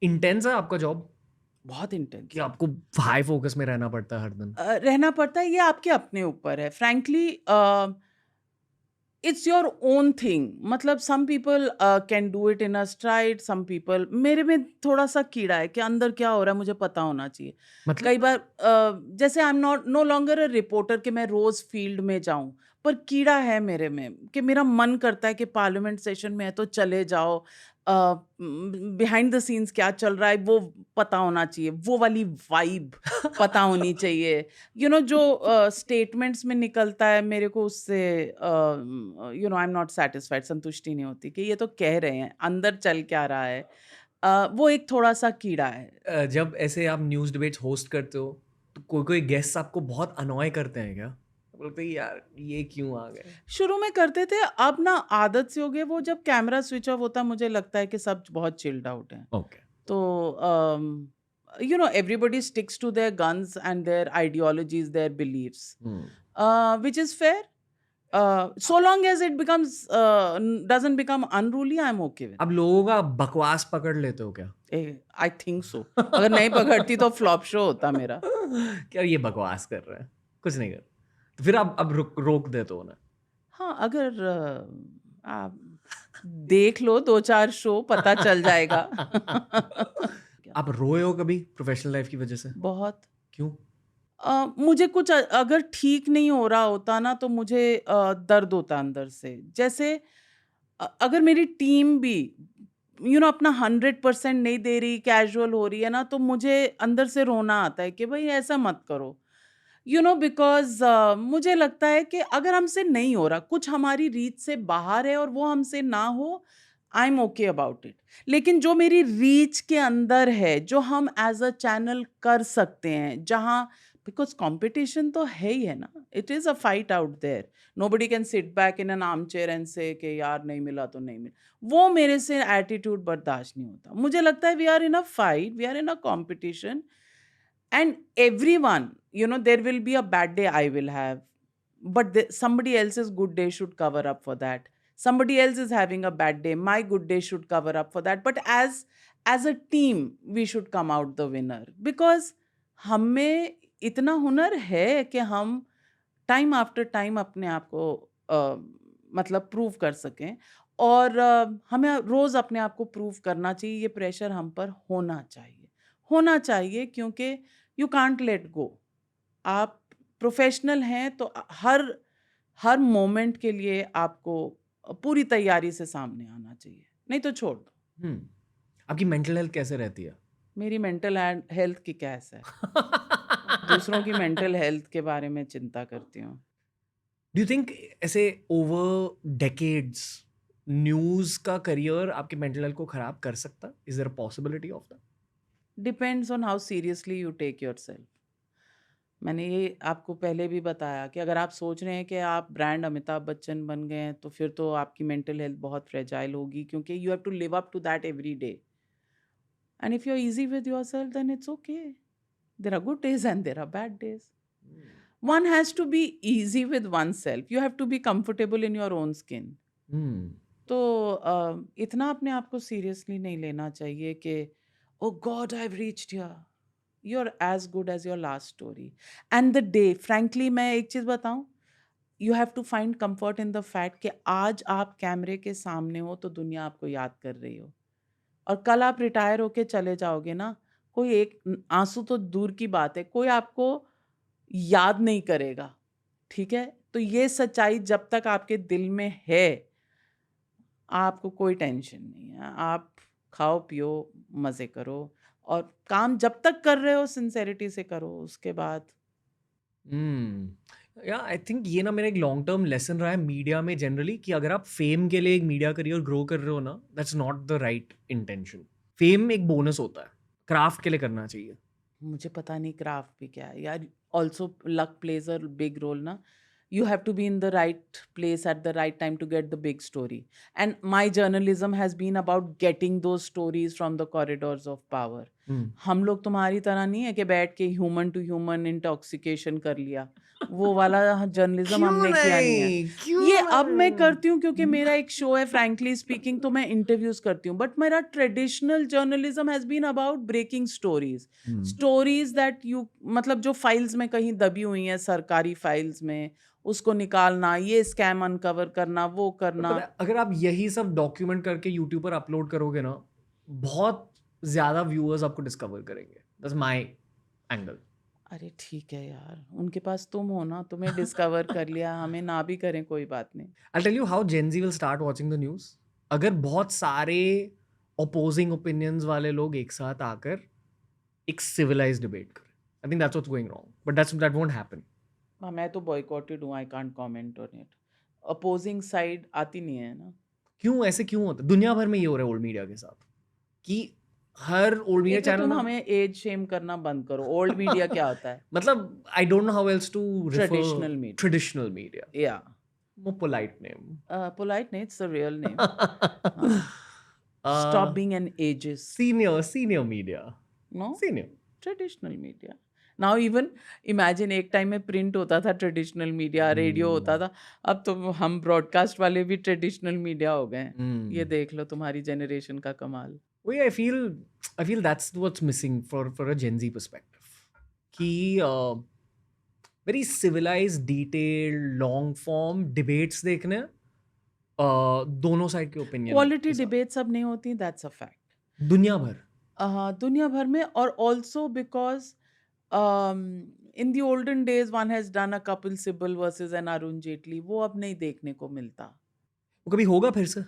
इंटेंस है आपका जॉब बहुत इंटेंस कि आपको हाई फोकस में रहना पड़ता है हर दिन? रहना पड़ता है। ये आपके अपने ऊपर है। Frankly it's your own thing. मतलब some people can do it in a stride, some people. मेरे में थोड़ा सा कीड़ा है कि अंदर क्या हो रहा है मुझे पता होना चाहिए। मतलब कई बार जैसे I am no longer a reporter कि मैं रोज फील्ड में जाऊं, पर कीड़ा है मेरे में कि मेरा मन करता है कि पार्लियामेंट सेशन में है तो चले जाओ, बिहाइंड द सीन्स क्या चल रहा है वो पता होना चाहिए, वो वाली वाइब पता होनी चाहिए। जो स्टेटमेंट्स में निकलता है मेरे को उससे आई एम नॉट सेटिस्फाइड, संतुष्टि नहीं होती कि ये तो कह रहे हैं, अंदर चल क्या रहा है। वो एक थोड़ा सा कीड़ा है। जब ऐसे आप न्यूज़ डिबेट्स होस्ट करते हो तो कोई कोई गेस्ट आपको बहुत अनॉय करते हैं क्या? बोलते हैं यार ये क्यों आ गए? शुरू में करते थे, अब ना आदत से हो गए। वो जब कैमरा स्विच ऑफ होता है मुझे लगता है कि सब बहुत चिल्ड आउट हैं। ओके। तो everybody sticks to their guns and their ideologies, their beliefs, which is fair. So long as it doesn't become unruly, I'm okay with it. आप लोगों का बकवास पकड़ लेते हो क्या? I think so. अगर नहीं पकड़ती तो फ्लॉप शो होता मेरा। क्या ये बकवास कर रहे हैं, कुछ नहीं कर, तो फिर आप अब रोक देते हो ना? हाँ, अगर आप देख लो 2-4 शो पता चल जाएगा। आप रोए हो कभी प्रोफेशनल लाइफ की वजह से? बहुत। क्यों? मुझे कुछ अगर ठीक नहीं हो रहा होता ना तो मुझे दर्द होता अंदर से। जैसे अगर मेरी टीम भी अपना 100% नहीं दे रही, कैजुअल हो रही है ना, तो मुझे अंदर से रोना आता है कि भाई ऐसा मत करो। बिकॉज मुझे लगता है कि अगर हमसे नहीं हो रहा, कुछ हमारी रीच से बाहर है और वो हमसे ना हो, I am okay about it. लेकिन जो मेरी रीच के अंदर है, जो हम एज अ चैनल कर सकते हैं, जहाँ बिकॉज कंपटीशन तो है ही है ना, it is a fight out there. Nobody can sit back in an armchair and say कि यार नहीं मिला तो नहीं मिला। वो मेरे से एटीट्यूड बर्दाश्त नहीं होता। मुझे लगता है we are in a fight, we are in a competition, and everyone, there will be a bad day I will have, but somebody else's good day should cover up for that. Somebody else is having a bad day, my good day should cover up for that. But as a team we should come out the winner, because हम में इतना हुनर है कि हम टाइम आफ्टर टाइम अपने आप को मतलब प्रूव कर सकें। और हमें रोज़ अपने आप को प्रूव करना चाहिए। ये प्रेशर हम पर होना चाहिए, क्योंकि यू कांट लेट गो। आप प्रोफेशनल हैं तो हर मोमेंट के लिए आपको पूरी तैयारी से सामने आना चाहिए, नहीं तो छोड़ दो। आपकी मेंटल हेल्थ कैसे रहती है? मेरी मेंटल हेल्थ की कैस है, दूसरों की मेंटल हेल्थ के बारे में चिंता करती हूँ। डू यू थिंक ऐसे ओवर डेकेड्स न्यूज का करियर आपके मेंटल हेल्थ को खराब कर सकता? Is there a possibility of that? Depends on how seriously you take yourself. मैंने ये आपको पहले भी बताया कि अगर आप सोच रहे हैं कि आप ब्रांड अमिताभ बच्चन बन गए हैं, तो फिर तो आपकी मेंटल हेल्थ बहुत फ्रेजाइल होगी, क्योंकि you have to live up to that every day. And if you are easy with yourself then it's okay. There are good days and there are bad days. One has to be easy with oneself. You have to be comfortable in your own skin. तो इतना अपने आप को सीरियसली नहीं लेना चाहिए कि oh God I have reached here. You are as good as your last story and the day. Frankly मैं एक चीज़ बताऊं, you have to find comfort in the fact कि आज आप कैमरे के सामने हो तो दुनिया आपको याद कर रही हो, और कल आप रिटायर होके चले जाओगे ना, कोई एक आंसू तो दूर की बात है, कोई आपको याद नहीं करेगा। ठीक है, तो ये सच्चाई जब तक आपके दिल में है, आपको कोई टेंशन नहीं है। आप खाओ पियो मज़े करो, और काम जब तक कर रहे हो सिंसेरिटी से करो। उसके बाद या आई थिंक ये ना मेरा एक लॉन्ग टर्म लेसन रहा है मीडिया में जनरली, कि अगर आप फेम के लिए एक मीडिया करियर ग्रो कर रहे हो ना, that's not the right intention. Fame एक बोनस होता है, क्राफ्ट के लिए करना चाहिए। मुझे पता नहीं क्राफ्ट भी क्या है यार। Also luck plays a big role ना। You have to be in the right place at the right time to get the big story. And my journalism has been about getting those stories from the corridors of power. हम लोग तुम्हारी तरह नहीं है कि बैठ के ह्यूमन टू ह्यूमन इंटॉक्सिकेशन कर लिया। वो वाला जर्नलिज्म हमने किया नहीं है। ये अब मैं करती हूँ क्योंकि मेरा एक शो है फ्रैंकली स्पीकिंग, तो मैं इंटरव्यूज करती हूँ। बट मेरा traditional journalism has been about breaking stories that you, मतलब जो फाइल्स में कहीं दबी हुई हैं, सरकारी फाइल्स में, उसको निकालना, ये स्कैम अनकवर करना, वो करना। अगर आप यही सब डॉक्यूमेंट करके यूट्यूब पर अपलोड करोगे ना, बहुत ज्यादा व्यूअर्स आपको डिस्कवर करेंगे। That's my angle. अरे ठीक है यार, उनके पास तुम हो ना, तुम्हें डिस्कवर कर लिया, हमें ना भी करें कोई बात नहीं। I'll tell you how Gen Z will start watching the news. अगर बहुत सारे opposing opinions वाले लोग एक साथ आकर एक civilized debate करें, I think that's what's going wrong. But that won't happen. मैं तो बॉयकॉटेड हूँ, I can't comment on it. Opposing side आती नहीं है ना। क्यों ऐसे क्यों होता है? दुनिया भर में ये हो रहा है ओल्ड मीडिया के साथ, कि हर ओल्ड मीडिया चैनल तुम हमें एज शेम करना बंद करो। ओल्ड मीडिया क्या होता है? मतलब I don't know how else to Traditional traditional media. या More polite name. पोलाइट नहीं, it's the real name. Stop being an ageist. Senior media. No, Senior. Traditional media. Now even imagine, एक टाइम में प्रिंट होता था, ट्रेडिशनल मीडिया, रेडियो होता था, अब तो हम ब्रॉडकास्ट वाले भी ट्रेडिशनल मीडिया हो गए हैं। ये देख लो तुम्हारी जनरेशन का कमाल। Well, I feel that's what's missing for a Gen Z perspective. कि very civilized, detailed, long form debates देखने, दोनों साइड के ओपिनियन। क्वालिटी डिबेट्स अब नहीं होती, दैट्स अ फैक्ट। दुनिया भर में, और also because in the olden days one has done a Kapil Sibal versus an Arun Jaitley, वो अब नहीं देखने को मिलता। वो कभी होगा फिर से?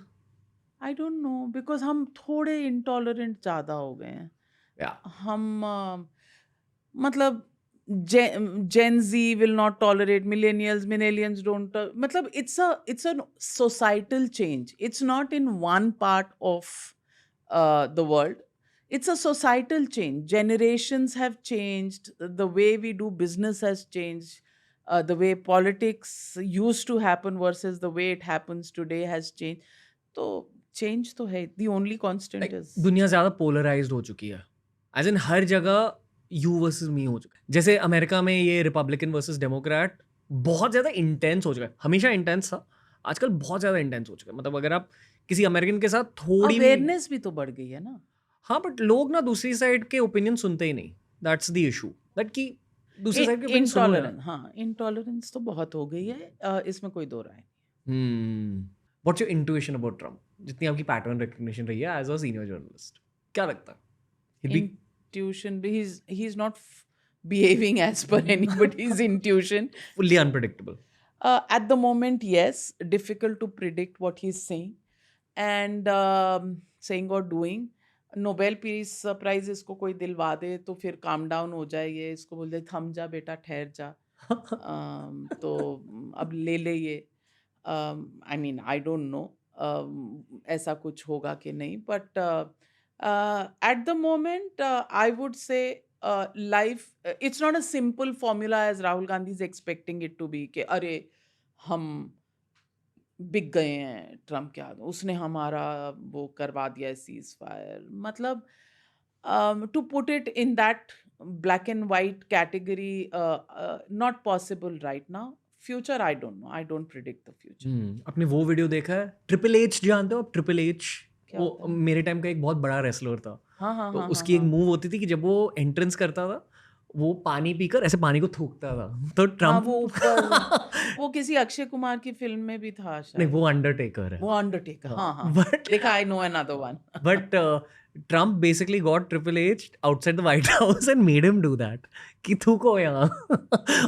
आई डोंट नो, बिकॉज हम थोड़े इंटॉलरेंट ज़्यादा हो गए हैं। हम मतलब Gen Z will not tolerate, millennials don't, मतलब it's a societal change. It's not in one part of the world. It's a societal change. Generations have changed. The way we do business has changed. The way politics used to happen versus the way it happens today has changed. तो change तो है. The only constant is दुनिया ज़्यादा polarized हो चुकी है, as in हर जगह यू वर्सेस मी हो चुका है। जैसे अमेरिका में ये रिपब्लिकन वर्सेस डेमोक्रेट बहुत ज़्यादा इंटेंस हो चुका है। हमेशा इंटेंस था, आजकल बहुत ज़्यादा इंटेंस हो चुका है। मतलब अगर आप किसी अमेरिकन के साथ थोड़ी अवेयरनेस भी तो बढ़ गई है ना। हाँ, बट लोग ना दूसरी साइड के ओपिनियन सुनते ही नहीं। दैट्स द इशू, दैट कि दूसरी साइड के इंटॉलरेंस, हाँ इंटॉलरेंस तो बहुत हो गई है, इसमें कोई दो राय नहीं। What's your intuition about Trump, जितनी आपकी पैटर्न रिकग्निशन रही है एज अ सीनियर जर्नलिस्ट, क्या लगता है? Intuition, he's not behaving as per anybody's intuition. Fully unpredictable. At the moment, yes, difficult to predict what he's saying and saying or doing. Nobel peace prize इसको कोई दिलवा दे तो फिर काम डाउन हो जाए, ये इसको बोल दे थम जा बेटा, ठहर जा, तो अब ले ले ये. I mean I don't know ऐसा कुछ होगा कि नहीं, but at the moment I would say life it's not a simple formula as Rahul Gandhi is expecting it to be कि अरे हम बिक गए हैं ट्रम्प के हाथ में, उसने हमारा वो करवा दिया है सीज फायर. मतलब to put it in that black and white category, not possible right now. Future, I don't know. I don't predict the future. आपने वो वीडियो देखा है? ट्रिपल एच जानते हो आप? ट्रिपल एच क्या वो होता है? मेरे टाइम का एक बहुत बड़ा रेसलर था. हाँ हाँ तो हाँ उसकी एक हाँ मूव होती थी कि जब वो एंट्रेंस करता था वो पानी पीकर ऐसे पानी को थूकता था. तो हाँ, ट्रम्प वो ऊपर वो किसी अक्षय कुमार की फिल्म में भी था नहीं, शायद. वो अंडरटेकर है. वो अंडरटेकर. हाँ हाँ But देखा, I know another one. but Trump basically got Triple H outside the White House and made him do that. कि थूको यहाँ.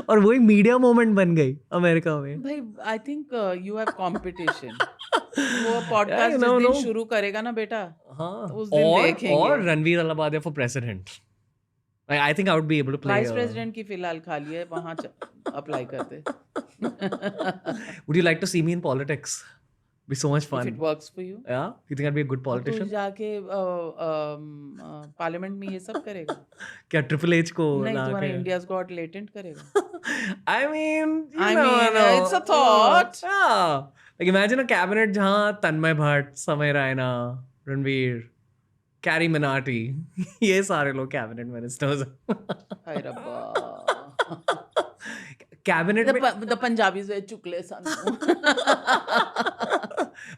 और वो एक मीडिया मोमेंट बन गई अमेरिका में. भाई I think you have competition. वो पॉडकास्ट you जिस know, दिन no. शुरू करेगा ना बेटा, हाँ. उस दिन और देखेंगे. Ranveer Allahbadia for president. I think I would be able to play. Vice president की फिलहाल खाली है, वहां अप्लाई करते. Would you like to see me in politics? Be so much If fun. it works for you. Yeah, you think I'd be a good अब तू politician? जाके पार्लियामेंट में ये सब करेगा? क्या ट्रिपल एच को नहीं, ला तुम्हारा के? इंडियाज गॉट लेटेंट करेगा. I mean, you I never mean, know. it's a thought. Yeah. Like imagine a cabinet जहाँ तन्मय भट्ट, समय रैना, रणवीर, कैरी मिनाटी, ये सारे लोग कैबिनेट मिनिस्टर्स. हाय रब्बा. कैबिनेट में. The Punjabis were चुकले सन.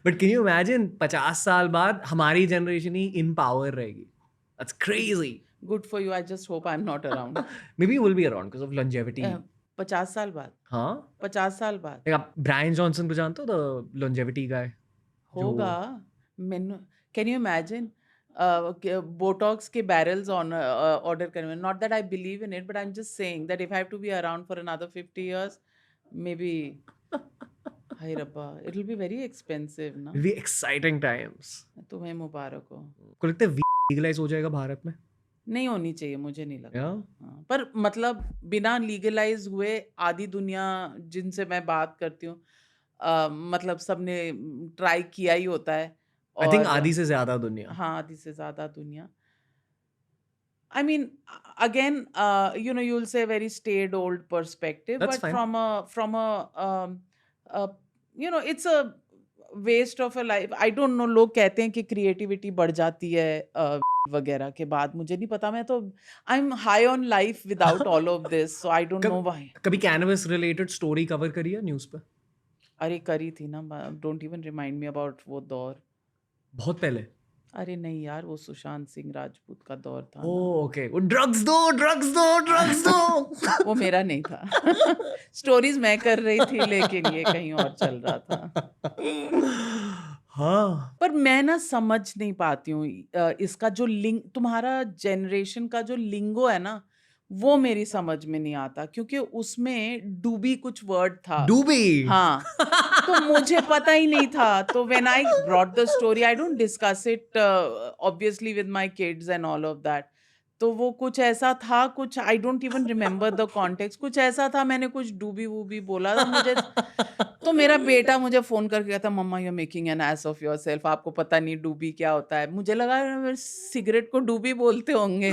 But can you imagine 50 साल बाद हमारी जनरेशन ही in power रहेगी? That's crazy. Good for you. I just hope I'm not around. Maybe you will be around because of longevity. 50 साल बाद. हाँ. 50 साल बाद. Like आप ब्रायन जॉनसन को जानते हो, the longevity guy? होगा. मैंने कैन यू इमेजिन बोटॉक्स के बैरल्स ऑन ऑर्डर करने में. Not that I believe in it, but I am just saying that if I have to be around for another 50 years, maybe हाय रब्बा, it will be very expensive ना. It'll be exciting times. तुम्हें मुबारक हो. को लगता है लीगलाइज हो जाएगा भारत में? नहीं होनी चाहिए, मुझे नहीं लगता. Yeah. हाँ, पर मतलब बिना लीगलाइज हुए आधी दुनिया जिनसे मैं बात करती हूँ, मतलब सबने ट्राई किया ही होता है. I think और आधी से ज्यादा दुनिया. हाँ, आधी से ज्यादा दुनिया. I mean, again, you know, you'll say very staid old perspective, That's but fine. from a you know, it's a waste of a life. I don't know. लोग कहते हैं कि creativity बढ़ जाती है वगैरह के बाद. मुझे नहीं पता. मैं तो I'm high on life without all of this, so I don't know why. कभी कैनवस रिलेटेड स्टोरी कवर करी है न्यूज़ पे? अरे करी थी ना. Don't even remind me about वो दौर. बहुत पहले. अरे नहीं यार, वो सुशांत सिंह राजपूत का दौर था ना. Oh okay. वो ड्रग्स दो. वो मेरा नहीं था. स्टोरीज मैं कर रही थी, लेकिन ये कहीं और चल रहा था. हाँ. पर मैं ना समझ नहीं पाती हूँ इसका जो लिंग, तुम्हारा जनरेशन का जो लिंगो है ना, वो मेरी समझ में नहीं आता, क्योंकि उसमें डूबी कुछ वर्ड था. डूबी. हाँ. तो मुझे पता ही नहीं था. तो when I brought the story, I don't discuss it obviously with my kids and all of that. तो वो कुछ ऐसा था, कुछ I don't even remember the context. कुछ ऐसा था, मैंने कुछ डूबी वूबी बोला था मुझे. तो मेरा बेटा मुझे फोन करके कहता, mamma you are making an ass of yourself. आपको पता नहीं डूबी क्या होता है. मुझे लगा सिगरेट को डूबी बोलते होंगे.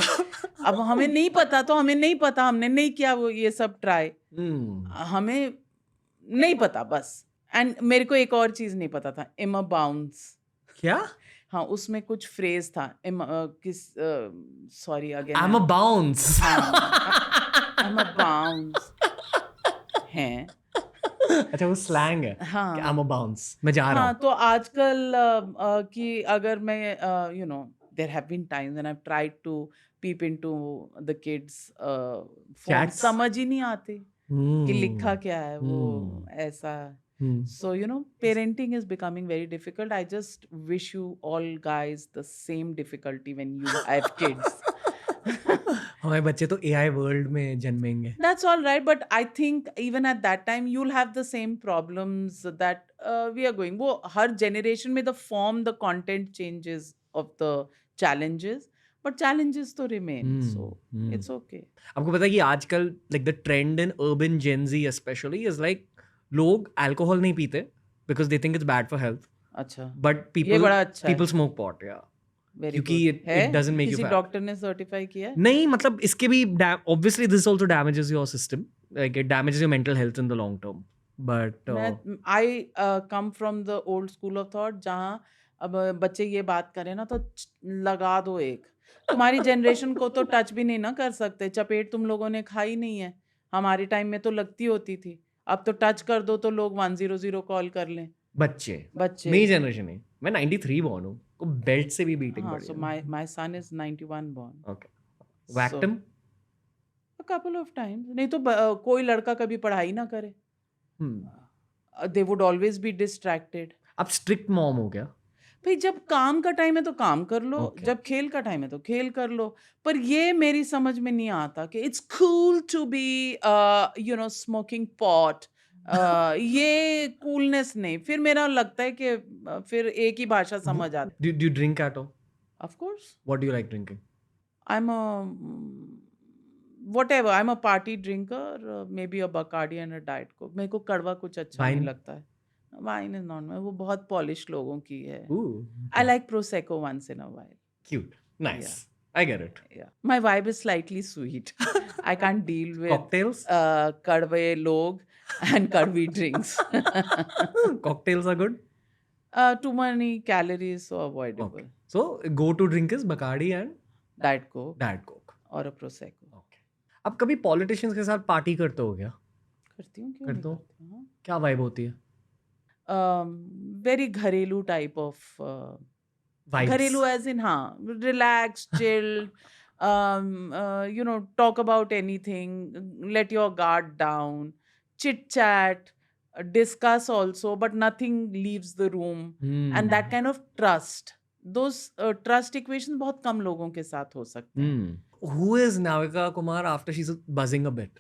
अब हमें नहीं पता, तो हमें नहीं पता, हमने नहीं किया वो ये सब ट्राई. हमें नहीं पता बस. एंड मेरे को एक और चीज नहीं पता था, एमा बाउंस. क्या? हाँ, उसमें कुछ फ्रेज था. Sorry again. I'm a bounce. I'm a bounce हैं. अच्छा वो स्लैंग है. हाँ. I'm a bounce. मैं जा रहा हाँ, हूँ. तो आजकल कि अगर मैं you know, there have been times when I've tried to peep into the kids phone. Chats? समझ ही नहीं आते कि लिखा क्या है वो ऐसा. So, you know, parenting is becoming very difficult. I just wish you all guys the same difficulty when you have kids. हमारे बच्चे तो AI वर्ल्ड में जन्मेंगे. That's all right, but I think even at that time you'll have the same problems that we are going. वो हर generation में the form, the content changes of the challenges, but challenges तो remain. So it's okay. आपको पता है कि आजकल like the trend in urban Gen Z especially is like लोग alcohol नहीं पीते because they think it's bad for health, अच्छा, but ये people बड़ा अच्छा है. people smoke pot, yeah. Very क्योंकि good. it है? doesn't make you किसी fat. डॉक्टर ने सर्टिफाई किया है? नहीं मतलब इसके भी obviously this also damages your system, like it damages your mental health in the long term, but I come from the old school of thought जहाँ अब बच्चे ये बात करें ना तो लगा दो एक. तुम्हारी जनरेशन को तो टच भी नहीं ना कर सकते. चपेट तुम लोगों ने खाई नहीं है. हमारे टाइम में तो लगती होती थी. अब तो टच कर दो तो लोग 100 कॉल कर लें. बच्चे बच्चे. मेरी जनरेशन है, मैं 93 born हूँ, को बेल्ट से भी बीटिंग हाँ, पड़ी so है. my son is 91 born. Okay. Whacked him? A couple of times. नहीं तो कोई लड़का कभी पढ़ाई ना करे. They would always be distracted. आप स्ट्रिक्ट मॉम हो क्या? भाई जब काम का टाइम है तो काम कर लो. Okay. जब खेल का टाइम है तो खेल कर लो. पर ये मेरी समझ में नहीं आता कि it's cool to be smoking pot. ये कूलनेस नहीं. फिर मेरा लगता है कि फिर एक ही भाषा समझ आती. Do you drink at all? Of course. What do you like drinking? I'm a whatever. I'm a party drinker. Maybe a Bacardi and a Diet Coke. मेरे को कड़वा कुछ अच्छा नहीं Wine? लगता है. Wine is not. वो बहुत पॉलिश लोगों की है. Ooh, I like Prosecco once in a while. cute. Nice. Yeah. I get it. Yeah. My vibe is slightly sweet. I can't deal with Cocktails? कड़वे लोग and कड़वी drinks. Cocktails are good? Too many calories, so avoidable. Okay. So, go-to drink is Bacardi and Diet Coke Diet Coke. और a Prosecco. Okay. आप कभी politicians के साथ पार्टी करते हो क्या? करती हूँ क्यों करते नहीं हो? करती हूँ. क्या वाइब होती है? Very घरेलू type of Vibes. घरेलू as in हाँ, relaxed, chilled, talk about anything, let your guard down, chit chat, discuss also, but nothing leaves the room, and that kind of trust. Those trust equations बहुत कम लोगों के साथ हो सकते हैं. Who is Navika Kumar after she's buzzing a bit?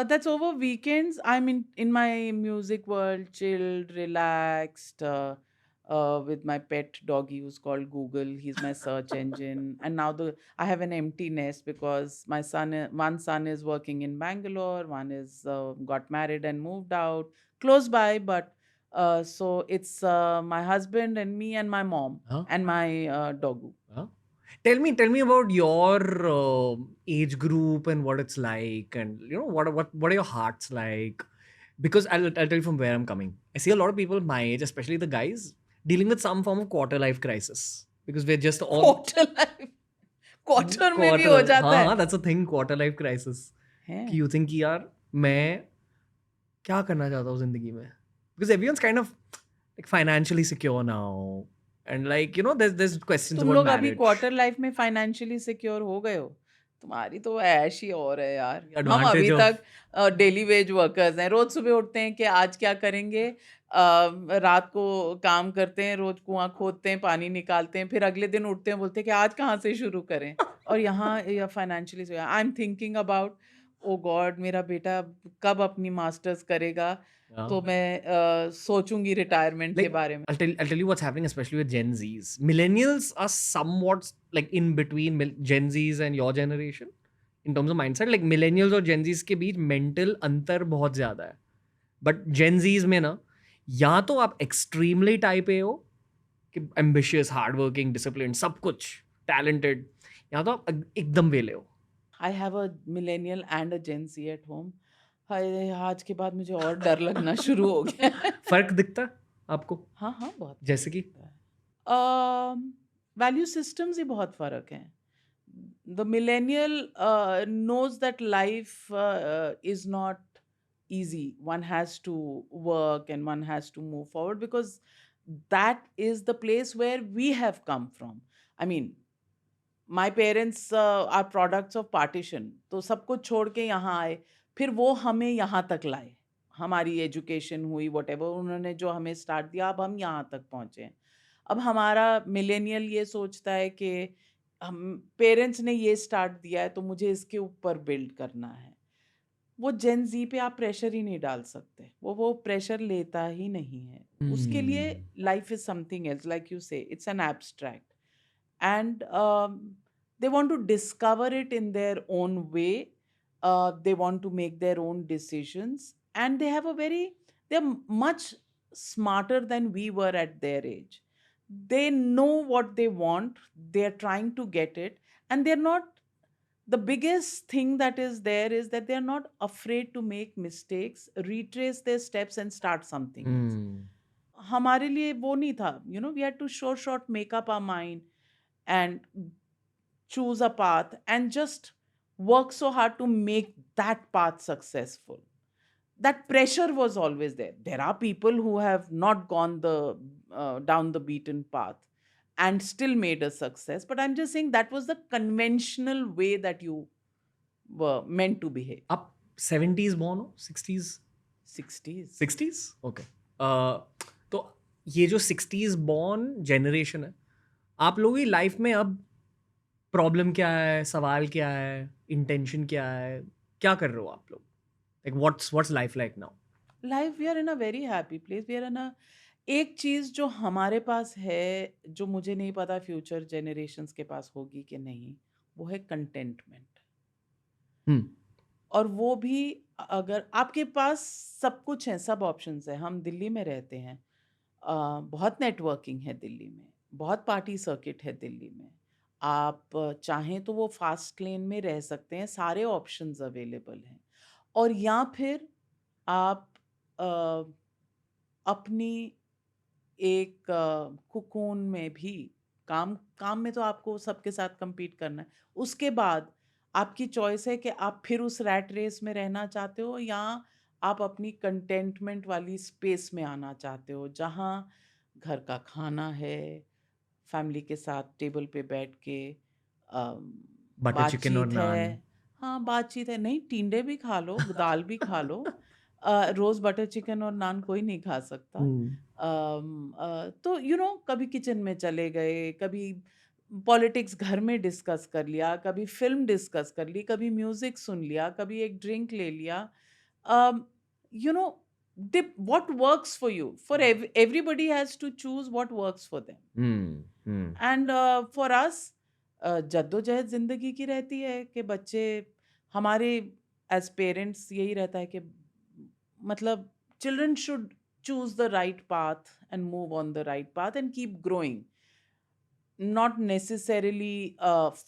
That's over weekends. I'm in my music world, chilled, relaxed, with my pet doggy who's called Google. He's my search engine. And now I have an empty nest because my one son is working in Bangalore, one is got married and moved out close by, but so it's my husband and me and my mom and my doggo. Tell me about your age group and what it's like, and what are your hearts like? Because I'll tell you from where I'm coming. I see a lot of people my age, especially the guys, dealing with some form of quarter life crisis because we're just all quarter में भी हो जाता है. हाँ, that's a thing, quarter life crisis. कि you think कि यार मैं क्या करना चाहता हूँ जिंदगी में? Because everyone's kind of like financially secure now. And like, there's questions तुम about लोग marriage. अभी क्वार्टर लाइफ में फाइनेंशियली सिक्योर हो गए हो. तुम्हारी तो ऐश ही और है यार. हम अभी तक डेली वेज वर्कर्स हैं. रोज सुबह उठते हैं कि आज क्या करेंगे, रात को काम करते हैं, रोज कुआं खोदते हैं, पानी निकालते हैं, फिर अगले दिन उठते हैं बोलते हैं कि आज कहाँ से शुरू करें. और यहाँ financially I am thinking about oh God मेरा बेटा कब अपनी मास्टर्स करेगा. तो मैं सोचूंगी रिटायरमेंट के बारे में. I'll tell you what's happening, especially with Gen Zs. Millennials are somewhat like in between Gen Zs and your generation in terms of mindset. Like millennials और Gen Zs के बीच mental अंतर बहुत ज़्यादा है. But Gen Zs में ना या तो आप extremely type A हो कि ambitious, hardworking, disciplined, सब कुछ talented, या तो आप एकदम वेले हो. I have a millennial and a Gen Z at home. आज के बाद मुझे और डर लगना शुरू हो गया. फर्क दिखता है आपको? हाँ बहुत. जैसे कि वैल्यू सिस्टम्स ही बहुत फर्क हैं. The millennial knows that life is not easy. One has to work and one has to move forward because that is the place where we have come from. I mean, my parents are products of partition. तो सब कुछ छोड़ के यहाँ आए, फिर वो हमें यहाँ तक लाए. हमारी एजुकेशन हुई whatever, उन्होंने जो हमें स्टार्ट दिया, अब हम यहाँ तक पहुँचे. अब हमारा मिलेनियल ये सोचता है कि हम पेरेंट्स ने ये स्टार्ट दिया है तो मुझे इसके ऊपर बिल्ड करना है। वो जेन ज़ी पे आप प्रेशर ही नहीं डाल सकते, वो प्रेशर लेता ही नहीं है। उसके लिए life is something else, like you say it's an abstract, and they want to discover it in their own way. They want to make their own decisions, and they're much smarter than we were at their age. They know what they want, they're trying to get it, and they're not, the biggest thing that is there is that they're not afraid to make mistakes, retrace their steps and start something else. हमारे लिए वो नहीं था, we had to short make up our mind and choose a path and just work so hard to make that path successful. That pressure was always there. There are people who have not gone the down the beaten path and still made a success, but I'm just saying that was the conventional way that you were meant to behave. आप 70s born हो 60s 60s. 60s ओके तो ये जो 60s born जनरेशन है, आप लोगों की लाइफ में अब प्रॉब्लम क्या है, सवाल क्या है, इंटेंशन क्या है, क्या कर रहे हो आप लोग? Like what's life like now? Life, we are in a very happy place, we are in a, एक चीज जो हमारे पास है, जो मुझे नहीं पता फ्यूचर जनरेशन्स के पास होगी कि नहीं, वो है कंटेंटमेंट। और वो भी अगर आपके पास सब कुछ है, सब ऑप्शंस है, हम दिल्ली में रहते हैं, बहुत नेटवर्किंग है दिल्ली में, बहुत पार्टी सर्किट है दिल्ली में, आप चाहें तो वो फास्ट लेन में रह सकते हैं, सारे ऑप्शंस अवेलेबल हैं। और या फिर आप अपनी एक कुकून में भी, काम में तो आपको सबके साथ compete करना है, उसके बाद आपकी चॉइस है कि आप फिर उस रैट रेस में रहना चाहते हो या आप अपनी कंटेंटमेंट वाली स्पेस में आना चाहते हो, जहाँ घर का खाना है, फैमिली के साथ टेबल पे बैठ के बटर चिकन और बातचीत नान। है। हाँ, बातचीत है, नहीं टिंडे भी खा लो, दाल भी खा लो, रोज बटर चिकन और नान कोई नहीं खा सकता। तो कभी किचन में चले गए, कभी पॉलिटिक्स घर में डिस्कस कर लिया, कभी फिल्म डिस्कस कर ली, कभी म्यूजिक सुन लिया, कभी एक ड्रिंक ले लिया। You know what works for you, for everybody has to choose what works for them. And for us, जद्दोजहद जिंदगी की रहती है कि बच्चे हमारे एज पेरेंट्स यही रहता है कि मतलब children should choose the right path and move on the right path and keep growing, not necessarily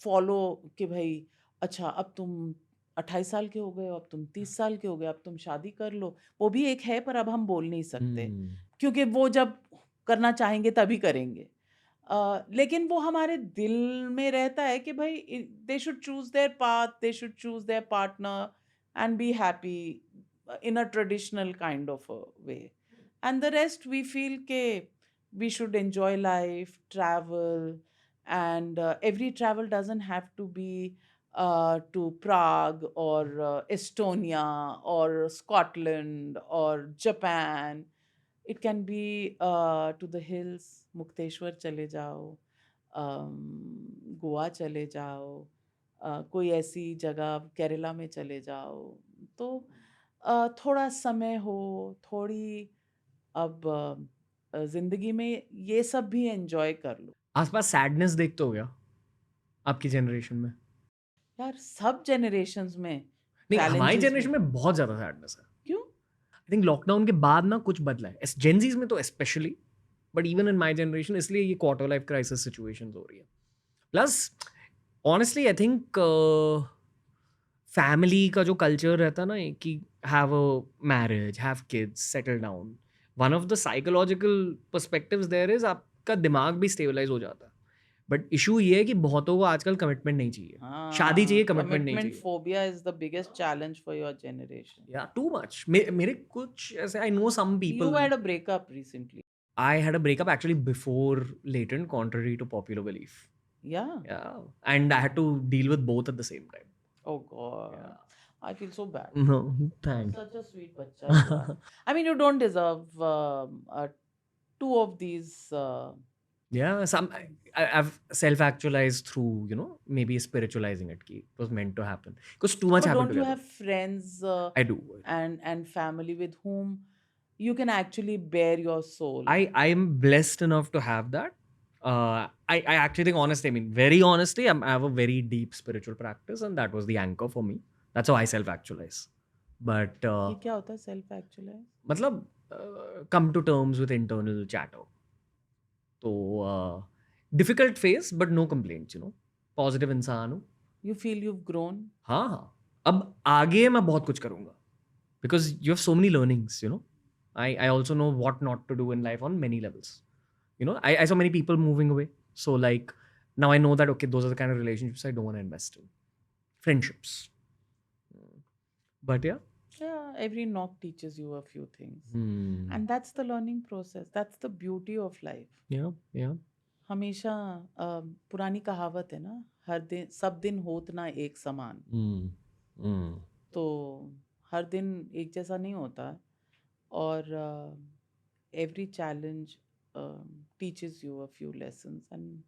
follow कि भाई अच्छा अब तुम 28 साल के हो गए हो, अब तुम 30 साल के हो गए, अब तुम शादी कर लो। वो भी एक है, पर अब हम बोल नहीं सकते क्योंकि वो जब करना चाहेंगे तभी करेंगे। लेकिन वो हमारे दिल में रहता है कि भाई they should choose there path, they should choose there partner and be happy in a traditional kind of a way. And the rest, we feel ke we should enjoy life, travel, and every travel doesn't have to be to Prague or Estonia or Scotland or Japan. It can be to the hills, Mukteshwar chale jao, Goa चले जाओ, कोई ऐसी जगह केरला में चले जाओ। तो थोड़ा समय हो, थोड़ी अब जिंदगी में ये सब भी एंजॉय कर लो। आसपास सैडनेस देखते हो क्या आपकी जनरेशन में? यार सब जनरेशन्स में नहीं, हमारी challenges जनरेशन भी- में बहुत ज़्यादा सैडनेस है। क्यों? आई थिंक लॉकडाउन के बाद ना कुछ बदला है, जेनजीज में तो specially, but even in my generation, इसलिए ये क्वार्टर लाइफ क्राइसिस सिचुएशन हो रही है। Plus honestly I think family का जो कल्चर रहता है ना कि have a marriage, have kids, settle down, one of the psychological perspectives there is आपका दिमाग भी स्टेबलाइज हो जाता है। बट इशू ये है कि बहुतों को आजकल कमिटमेंट नहीं चाहिए, शादी चाहिए, कमिटमेंट नहीं चाहिए। Phobia is the biggest challenge for your generation. Yeah too much. मेरे कुछ ऐसे, I know some you people, had a breakup recently. I had a breakup actually before Latent, contrary to popular belief. Yeah. Yeah. And I had to deal with both at the same time. Oh God. I feel so bad. No, thanks. Such a sweet bacha. you are. I mean, you don't deserve two of these Yeah, I've self-actualized through, maybe spiritualizing it. It was meant to happen because too much But happened don't you together. have friends I do. and family with whom you can actually bare your soul? I am blessed enough to have that. I actually think, honestly, I mean, very honestly, I have a very deep spiritual practice, and that was the anchor for me. That's how I self-actualize. But ये क्या होता है self actualise? matlab, come to terms with internal chatter. तो difficult phase, but no complaints. Positive इंसान हूँ. You feel you've grown? हाँ हाँ. अब आगे मैं बहुत कुछ करूँगा. Because you have so many learnings. I also know what not to do in life on many levels. I saw many people moving away. So like now I know that, okay, those are the kind of relationships I don't want to invest in. Friendships. But yeah. Yeah, every knock teaches you a few things. Hmm. And that's the learning process. That's the beauty of life. Yeah, yeah. हमेशा पुरानी कहावत है ना, हर दिन सब दिन होत ना एक समान. Hmm. Hmm. तो हर दिन एक जैसा नहीं होता. और every challenge teaches you a few lessons. And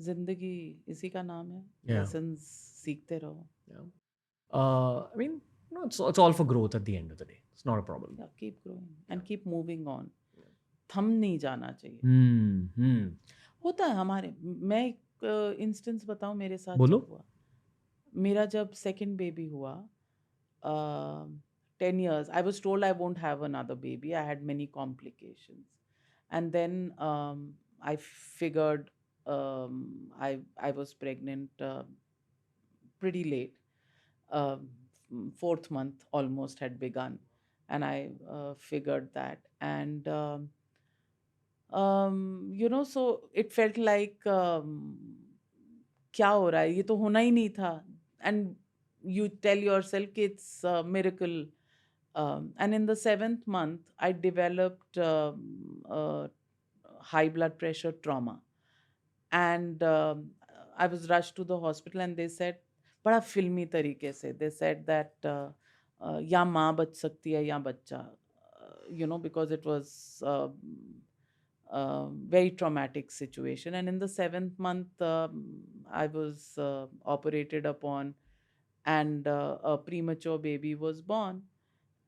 जिंदगी इसी का नाम है. Yeah. Lessons सीखते रहो. Yeah. I mean, it's all for growth at the end of the day. It's not a problem. Yeah, keep growing and keep moving on. थम नहीं जाना चाहिए. Hmm. होता है हमारे. मैं एक इंस्टेंस बताऊं मेरे साथ बोलो. जब हुआ. मेरा जब सेकंड बेबी हुआ, 10 years, I was told I won't have another baby. I had many complications. And then I figured I was pregnant pretty late. Fourth month almost had begun. And I figured that. And so it felt like क्या हो रहा है, ये तो होना ही नहीं था. And you tell yourself कि it's a miracle. And in the 7th month I developed high blood pressure trauma. And I was rushed to the hospital and they said, बड़ा फिल्मी तरीके से, they said that या माँ बच सकती है या बच्चा, because it was very traumatic situation. And in the 7th month I was operated upon, and a premature baby was born.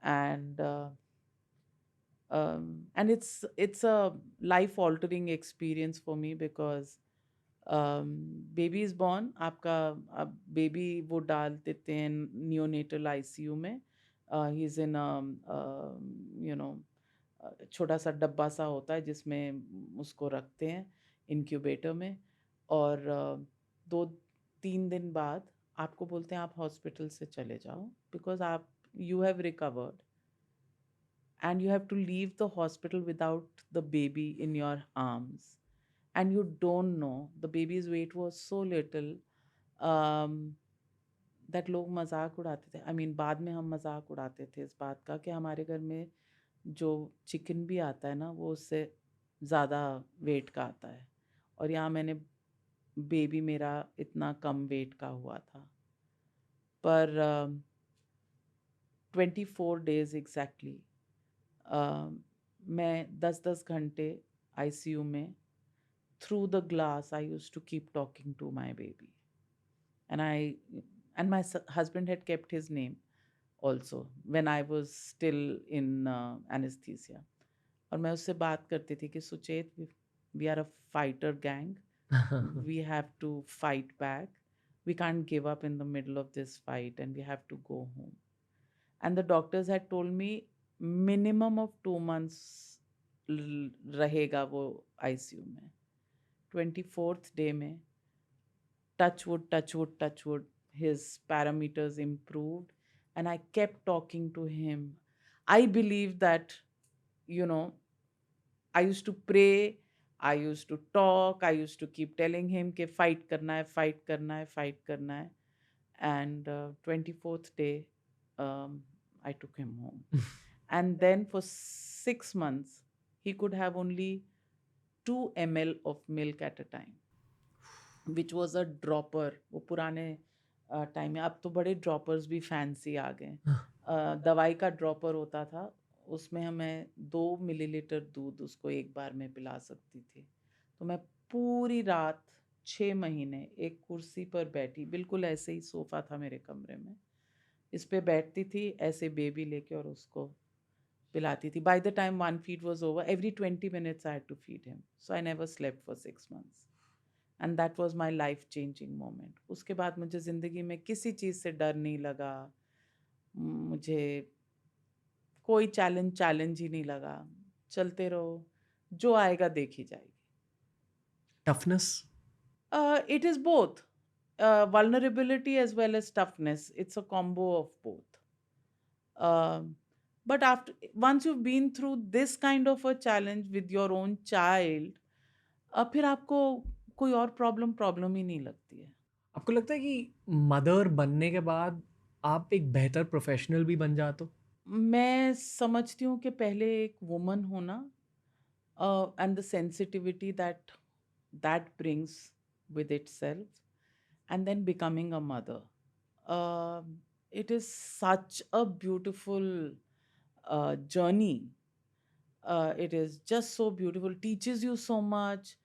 And it's a life altering experience for me because baby is born. आपका अब बेबी वो डाल देते हैं नियोनेटल आईसीयू में. ही इज़ इन छोटा सा डब्बा सा होता है जिसमें उसको रखते हैं इनक्यूबेटर में. और 2-3 दिन बाद आपको बोलते हैं आप हॉस्पिटल से चले जाओ, बिकॉज आप you have recovered and you have to leave the hospital without the baby in your arms. And you don't know, the baby's weight was so little that लोग मजाक उड़ाते थे. I mean, बाद में हम मजाक उड़ाते थे इस बात का कि हमारे घर में जो चिकन भी आता है ना, वो उससे ज़्यादा वेट का आता है. और यहाँ मैंने बेबी मेरा इतना कम वेट का हुआ था. पर 24 days एग्जैक्टली मैं 10-10 घंटे आईसीयू में. Through the glass I used to keep talking to my baby. And my husband had kept his name also when I was still in anesthesia. और मैं उससे बात करती थी कि Suchet, we are a fighter gang. We have to fight back. We can't give up in the middle of this fight and we have to go home. And the doctors had told me minimum of 2 months रहेगा वो आईसीयू में. 24th day में, touch wood, his parameters improved and I kept talking to him. I believe that, I used to pray, I used to talk, I used to keep telling him कि fight करना है. And 24th day I took him home. And then for 6 months he could have only 2 ml of milk at a time, which was a dropper. वो पुराने टाइम में, अब तो बड़े ड्रॉपर्स भी फैंसी आ गए. दवाई का ड्रॉपर होता था, उसमें हमें 2 मिलीलीटर दूध उसको एक बार में पिला सकती थी. तो मैं पूरी रात 6 महीने एक कुर्सी पर बैठी, बिल्कुल ऐसे ही सोफा था मेरे कमरे में, इस पे बैठती थी ऐसे बेबी लेके और उसको पिलाती थी. By the time 1 feed was over, every 20 minutes I had to feed him. So I never slept for 6 months. And that was my life changing moment. उसके बाद मुझे ज़िंदगी में किसी चीज़ से डर नहीं लगा, मुझे कोई चैलेंज ही नहीं लगा. चलते रहो, जो आएगा देखी जाएगी. Toughness? It is both. Vulnerability as well as toughness. It's a combo of both. But once you've been through this kind of a challenge with your own child, फिर आपको कोई और प्रॉब्लम ही नहीं लगती है. आपको लगता है कि मदर बनने के बाद आप एक बेहतर प्रोफेशनल भी बन जाते हो? मैं समझती हूँ कि पहले एक वुमन होना and the sensitivity that brings with itself, and then becoming a mother. It is such a beautiful journey. It is just so beautiful, teaches you so much.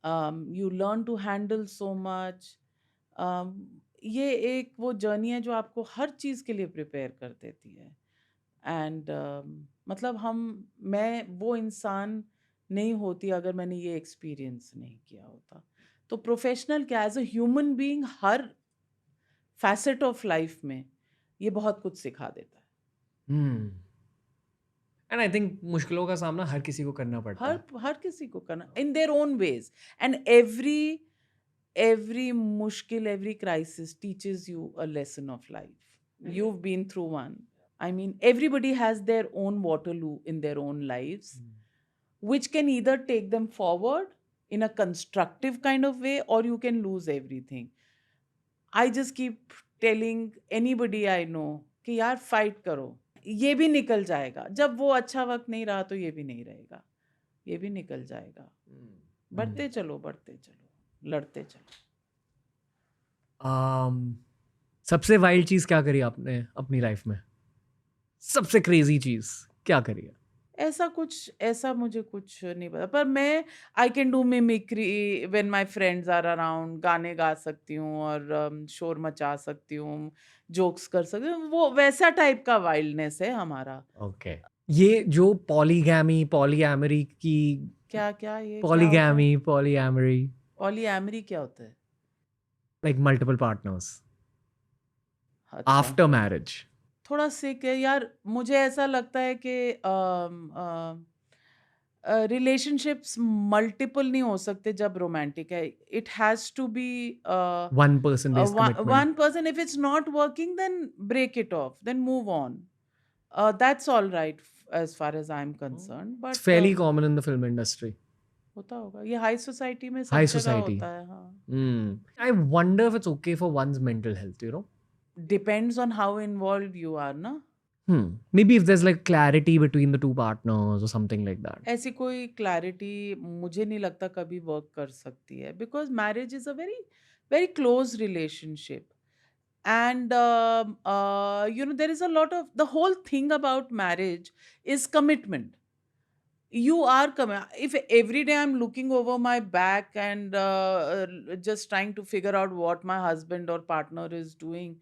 You learn to handle so much. ये एक वो जर्नी है जो आपको हर चीज़ के लिए प्रिपेयर कर देती है. एंड मतलब मैं वो इंसान नहीं होती अगर मैंने ये एक्सपीरियंस नहीं किया होता. तो प्रोफेशनल क्या, एज अ ह्यूमन बीइंग हर फैसेट ऑफ लाइफ में ये बहुत कुछ सिखा देता है. एंड आई थिंक मुश्किलों का सामना हर किसी को करना पड़ता है. हर किसी को करना in their own ways. And every mushkil, every crisis teaches you a lesson of life. You've been through one. I mean, everybody has their own Waterloo in their own lives, which can either take them forward in a constructive kind of way, or you can lose everything. I just keep telling anybody I know कि यार fight करो, ये भी निकल जाएगा. जब वो अच्छा वक्त नहीं रहा तो ये भी नहीं रहेगा, ये भी निकल जाएगा. बढ़ते चलो, लड़ते चलो. सबसे वाइल्ड चीज क्या करी आपने अपनी लाइफ में? सबसे क्रेजी चीज क्या करी है? ऐसा मुझे कुछ नहीं पता, पर मैं I can do mimicry when my friends are around. गाने गा सकती हूँ और शोर मचा सकती हूँ, जोक्स कर सकती हूँ. वो वैसा टाइप का वाइल्डनेस है हमारा. ओके. ये जो पॉलीगैमी पॉलीएमरी की क्या क्या ये पॉलीगैमी पॉलीएमरी पॉलीएमरी क्या होता है? लाइक मल्टीपल पार्टनर्स अच्छा, आफ्टर मैरिज. थोड़ा सिक है यार. मुझे ऐसा लगता है कि रिलेशनशिप्स मल्टीपल नहीं हो सकते जब रोमांटिक है. It has to be one person based commitment. one person. If it's not working, then break it off, then move on. That's all right as far as I'm concerned. It's But fairly common in the film industry. होता होगा ये हाई सोसाइटी में, सब High जगह society. होता है. हाँ, I wonder if it's okay for one's mental health, you know? depends on how involved you are ना. Maybe if there's like clarity between the two partners or something like that. ऐसी कोई क्लैरिटी मुझे नहीं लगता कभी वर्क कर सकती है, because marriage is a very very close relationship. And there is a lot of, the whole thing about marriage is commitment. You are if every day I'm looking over my back and just trying to figure out what my husband or partner is doing,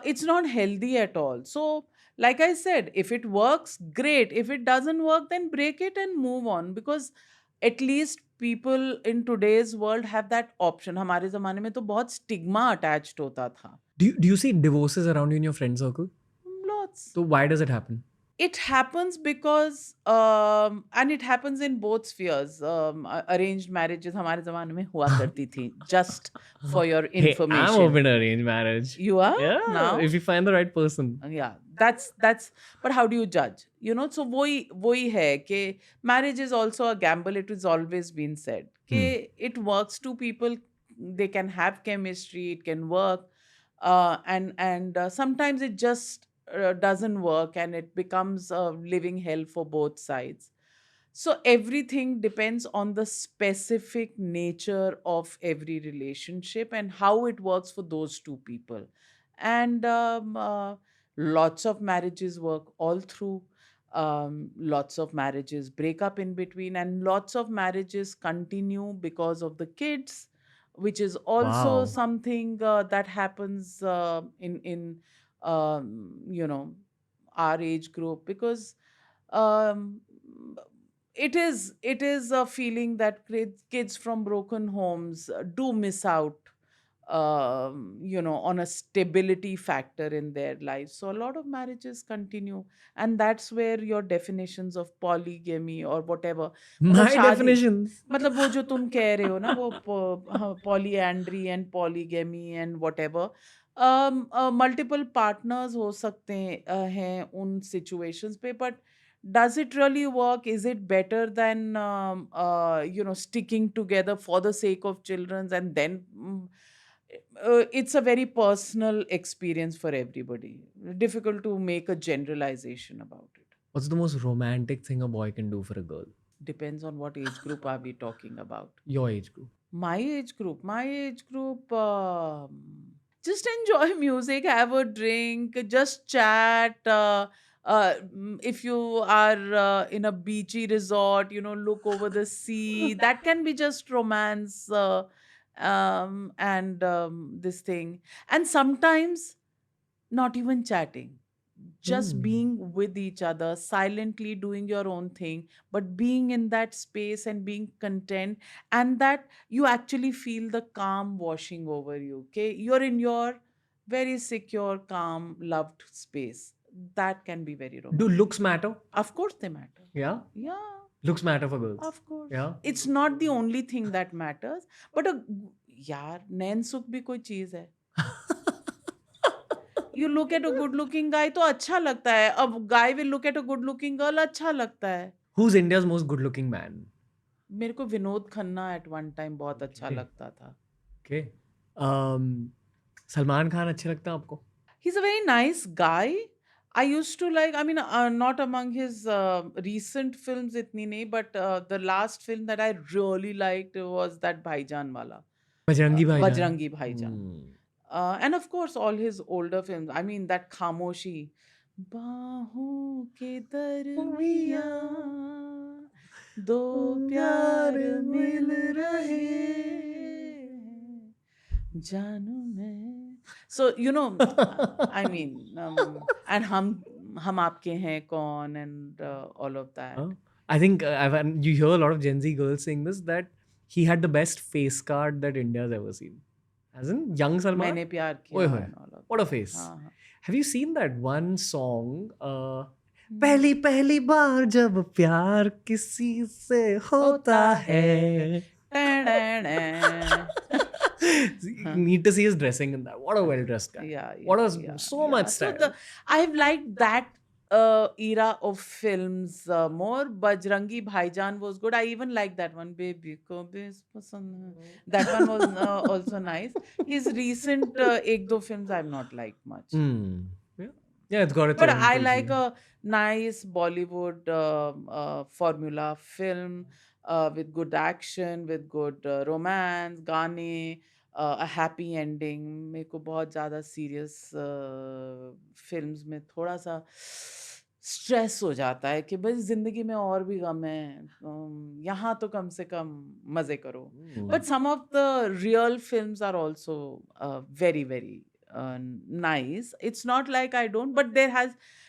it's not healthy at all. So like I said, if it works, great. If it doesn't work, then break it and move on, because at least people in today's world have that option. हमारे ज़माने में तो बहुत stigma attached होता था. Do you see divorces around you in your friend circle? Lots. So why does it happen? It happens because and it happens in both spheres. Arranged marriages हमारे ज़माने में हुआ करती थी. Just for your information. Hey, I'm open to arranged marriage. You are? Yeah, Now? if you find the right person. Yeah, that's but how do you judge? So वही है कि marriage is also a gamble. It has always been said कि it works. Two people, they can have chemistry, it can work, and sometimes it just doesn't work and it becomes a living hell for both sides. So everything depends on the specific nature of every relationship and how it works for those two people. And lots of marriages work all through. Lots of marriages break up in between, and lots of marriages continue because of the kids, which is also Wow. something that happens in you know, our age group, because um, it is a feeling that kids from broken homes do miss out, on a stability factor in their lives. So a lot of marriages continue, and that's where your definitions of polygamy or whatever, मतलब My शादी, definitions. मतलब वो जो तुम कह रहे हो ना, वो polyandry and polygamy and whatever, multiple partners हो सकते हैं उन situations पे, but does it really work? Is it better than sticking together for the sake of children? And then it's a very personal experience for everybody. Difficult to make a generalization about it. What's the most romantic thing a boy can do for a girl? Depends on what age group are we talking about. Your age group. My age group, just enjoy music, have a drink, just chat. If you are in a beachy resort, look over the sea. That can be just romance, and this thing. And sometimes not even chatting, just Hmm. being with each other, silently doing your own thing, but being in that space and being content, and that you actually feel the calm washing over you. Okay, you're in your very secure, calm, loved space. That can be very Do romantic. looks matter? Of course, they matter. Yeah. Yeah, Looks matter for girls. of course. Yeah. It's not the only thing that matters, but यार नैन सुख भी कोई चीज है. You look at a good looking guy तो अच्छा लगता है. A guy will look at a good looking girl, अच्छा लगता है. Who's India's most good looking man? मेरे को Vinod Khanna at one time बहुत अच्छा Okay. लगता था. Okay. सलमान खान अच्छे लगते हैं आपको? He's a very nice guy. I used to like, I mean, not among his recent films itni nahi, but the last film that I really liked was that Bhaijan wala. Bajrangi भाईजान. Bajrangi Bhaijan. Hmm. And of course, all his older films. I mean, that Khamoshi. बाहों के दरमियाँ दो प्यार मिल रहे हैं, जानू मैं. So, I mean, and हम आपके हैं कौन, and all of that. Huh? I think you hear a lot of Gen Z girls saying this, that he had the best face card that India's ever seen. As in young Salman. मैंने प्यार Oy किया hoy. and all of What a that. face. हाँ, हाँ. Have you seen that one song? पहली पहली बार जब प्यार किसी से होता है. Need to see his dressing in that. What a well dressed guy. Yeah, What yeah, a yeah, so yeah. much So style. I've liked that era of films more. Bajrangi Bhaijan was good. I even liked that one. Baby ko bes pasand hai. That one was also nice. His recent ek do films I've not liked much. Hmm. Yeah. Yeah, it's got its But own I taste. like a nice Bollywood formula film with good action, with good romance, गाने, a happy ending. मेरे को बहुत ज़्यादा serious films में थोड़ा सा स्ट्रेस हो जाता है कि बस जिंदगी में और भी गम है, यहाँ तो कम से कम मजे करो. But some of the real films are also very, very nice. It's not like I don't, but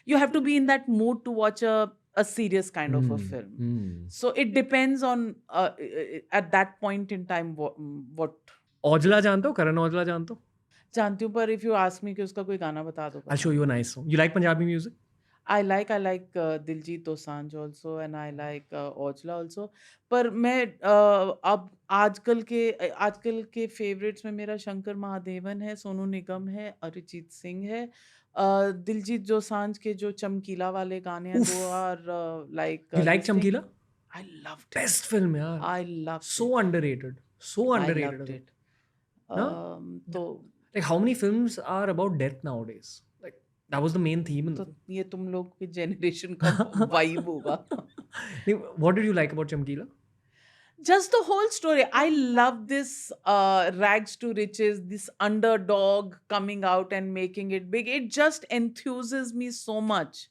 you have to be in that mood to watch a serious kind of a film. So it depends on at that point in time what Aujla जानते हो? करण औजला जानते हो? जानती हूँ, पर if you ask me कि उसका कोई गाना बता दो. I'll show you a nice song. You like Punjabi music? I like Diljit Dosanjh also, and I like Aujla also. पर मैं अब आजकल के favorites में मेरा शंकर महादेवन है, सोनू निगम है, अरिजीत सिंह है. दिलजीत दोसांझ के जो चमकीला वाले गाने हैं, Oof. दो are like You like this thing. Chamkila? I loved it. Best film, yaar. I loved So underrated. So I underrated. loved it. Huh? तो Like how many films are about death nowadays? Like that was the main theme in the film. ये तुम लोग की generation का vibe होगा. Like, what did you like about Chamkila? Just the whole story. I love this rags to riches, this underdog coming out and making it big. It just enthuses me so much.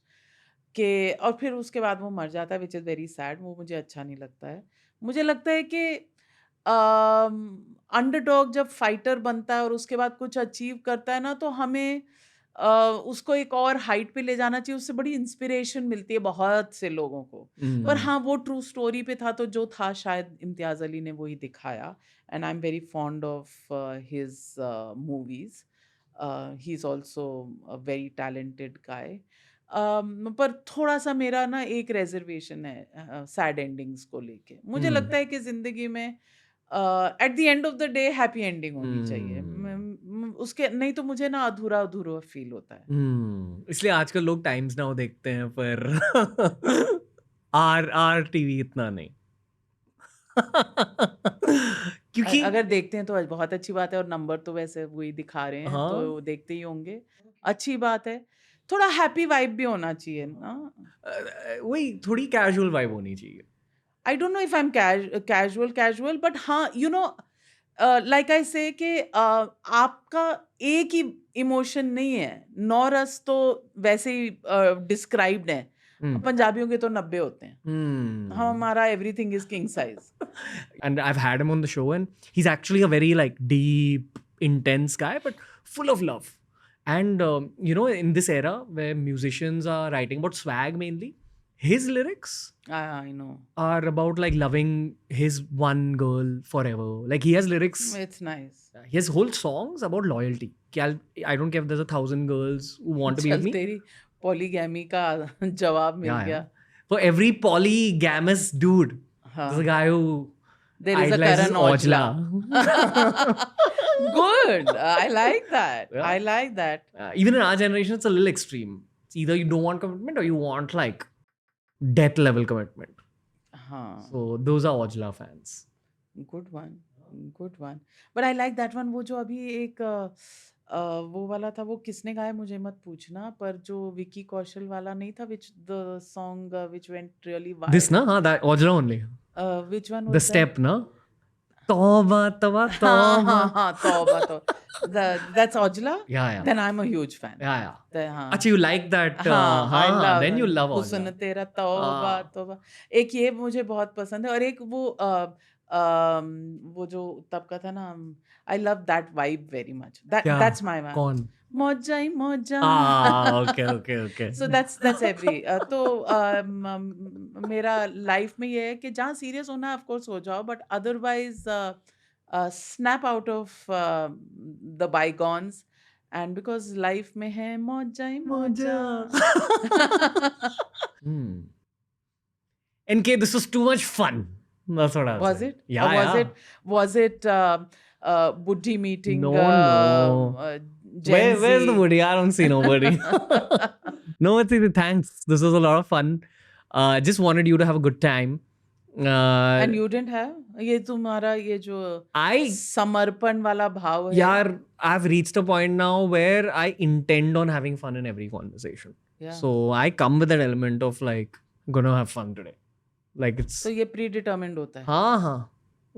कि और फिर उसके बाद वो मर जाता है, विच इज़ वेरी सैड। वो मुझे अच्छा नहीं लगता है। मुझे लगता है कि अंडरडॉग जब फाइटर बनता है और उसके बाद कुछ अचीव करता है ना, तो हमें उसको एक और हाइट पे ले जाना चाहिए। उससे बड़ी इंस्पिरेशन मिलती है बहुत से लोगों को। पर हाँ, वो ट्रू स्टोरी पे था, तो जो था शायद इम्तियाज़ अली ने वही दिखाया। And I am very fond of his movies. He is also a very talented guy. पर थोड़ा सा मेरा ना एक रिजर्वेशन है सैड एंडिंग्स को लेके। मुझे लगता है कि जिंदगी में at the end of the day happy ending होनी चाहिए। उसके नहीं तो मुझे ना अधूरा अधूरा फील होता है। इसलिए आजकल लोग टाइम्स नाउ देखते हैं, पर आर टीवी इतना नहीं। क्योंकि अगर देखते हैं तो बहुत अच्छी बात है, और नंबर तो वैसे वही दिखा रहे हैं, हाँ, तो देखते ही होंगे। अच्छी बात है। थोड़ा हैप्पी वाइब भी होना चाहिए ना। वही थोड़ी कैजुअल वाइब होनी चाहिए। I don't know if I'm casual, but हाँ, like I say कि आपका एक ही इमोशन नहीं है। नॉरस तो वैसे ही डिस्क्राइब्ड है। पंजाबियों के तो 90 होते हैं। हमारा everything is king size. And I've had him on the show, and he's actually a very like deep, intense guy, but full of love. And in this era where musicians are writing about swag mainly, his lyrics I know. are about like loving his one girl forever. Like he has lyrics, It's nice. he has whole songs about loyalty. कि I don't care if there's 1,000 girls who want to be with चल me. तेरी पॉलीगैमी का जवाब मिल Yeah, गया। yeah. For every polygamous dude, there's a guy who There is a idolizes Karan Aujla. Aujla. Good. I like that. Yeah. I like that. Even in our generation, it's a little extreme. It's either you don't want commitment or you want like death level commitment. हाँ. So those are Aujla fans. Good one. Good one. But I like that one. वो जो अभी एक वो वाला था, वो किसने गाया मुझे मत पूछना, पर जो विकी कौशल वाला नहीं था, which the song which went really viral. This na, that Aujla only. Which one was The step na. Tauba, tauba, tauba. हाँ, तौबा तो that's Aujla. Yeah, yeah. Then I'm a huge fan. Yeah, yeah. हाँ. अच्छा, you like that? हाँ, I हाँ, love then you love Aujla. हुस्न तेरा तौबा हाँ. तौबा। एक ये मुझे बहुत पसंद है, और एक वो जो तब का था ना, I love that vibe very much. क्या? That's my vibe. कौन? मौजा ही मौजा। Okay. So that's every तो मेरा लाइफ में ये है कि जहाँ सीरियस होना है ऑफ कोर्स हो जाओ, but otherwise snap out of the bygones, and because life में है मौजा ही मौजा। NK, this was too much fun. That's what I was Was saying. it? Yeah, yeah. Was it Buddhi meeting? No. Gen Where's Z? the Woody? I don't see nobody. No, it's thanks. This was a lot of fun. Just wanted you to have a good time. And you didn't have? ये तुम्हारा ये जो समर्पण वाला भाव है। यार, I've reached a point now where I intend on having fun in every conversation. Yeah. So I come with that element of like, gonna have fun today. Like it's. तो ये predetermined होता है। हाँ.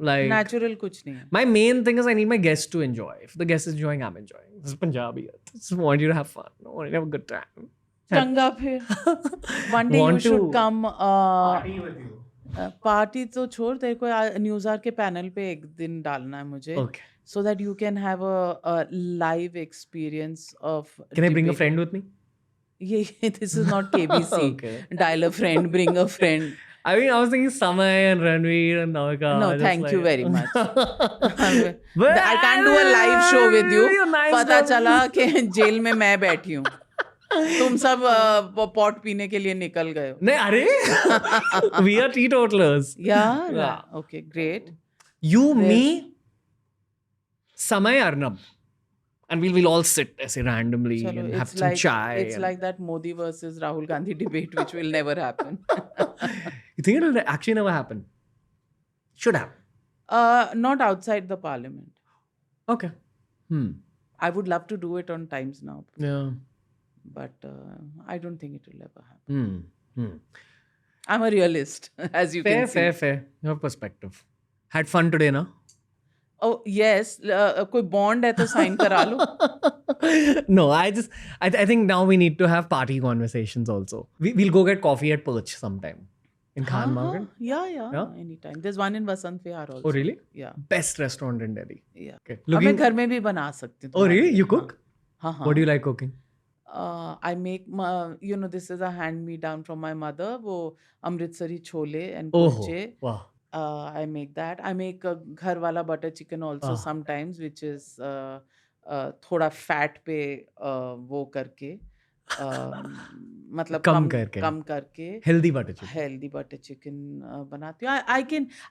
Like natural कुछ नहीं है। my main thing is I need my guests to enjoy. If the guest is enjoying, I'm enjoying. This is Punjabi. I just want you to have fun. I want you to have a good time. चंगा फिर। One day you should come. Party with you. Party तो छोड़, तेरे को न्यूज़ आर के पैनल पे एक दिन डालना है मुझे। Okay. So that you can have a live experience of. Can I bring a debate. friend with me? This is not KBC. Okay. Dial a friend, bring a friend. I mean, I was thinking Samay and Ranveer and Navika. No, just thank you like- very much. But I can't do a live show with you. You're nice पता guy. चला कि जेल में मैं बैठी हूँ, तुम सब पॉट पीने के लिए निकल गए हो। नहीं, अरे we are teetotalers. Yeah. Okay, great. You, me, Samay, Arnab, and we'll all sit ऐसे randomly चलो, and have it's some like chai. it's like that Modi versus Rahul Gandhi debate, which will never happen. You think it'll actually never happen? Should happen. Not outside the parliament. Okay. I would love to do it on Times Now, Yeah. but I don't think it will ever happen. Hmm. I'm a realist, as you can see. Fair. You have perspective. Had fun today, na? Oh yes, कोई बॉन्ड है तो साइन करा लो। No, I think now we need to have party conversations also. We'll go get coffee at Perch sometime in Khan Market. Yeah, anytime. There's one in Vasant Vihar also. Oh, really? Yeah, Best restaurant in Delhi. yeah. Okay. अब मैं घर में भी बना सकती हूँ Oh, तुम्हारे really? लिए, You हाँ. cook? हाँ, What do you like cooking? I make this is a hand me down from my mother. वो Amritsari chole and Oh, kulche. wow. I make that. I make a घर वाला butter chicken also sometimes, which is थोड़ा fat पे वो करके मतलब कम कम करके Healthy butter chicken. healthy butter chicken बनाती हूँ.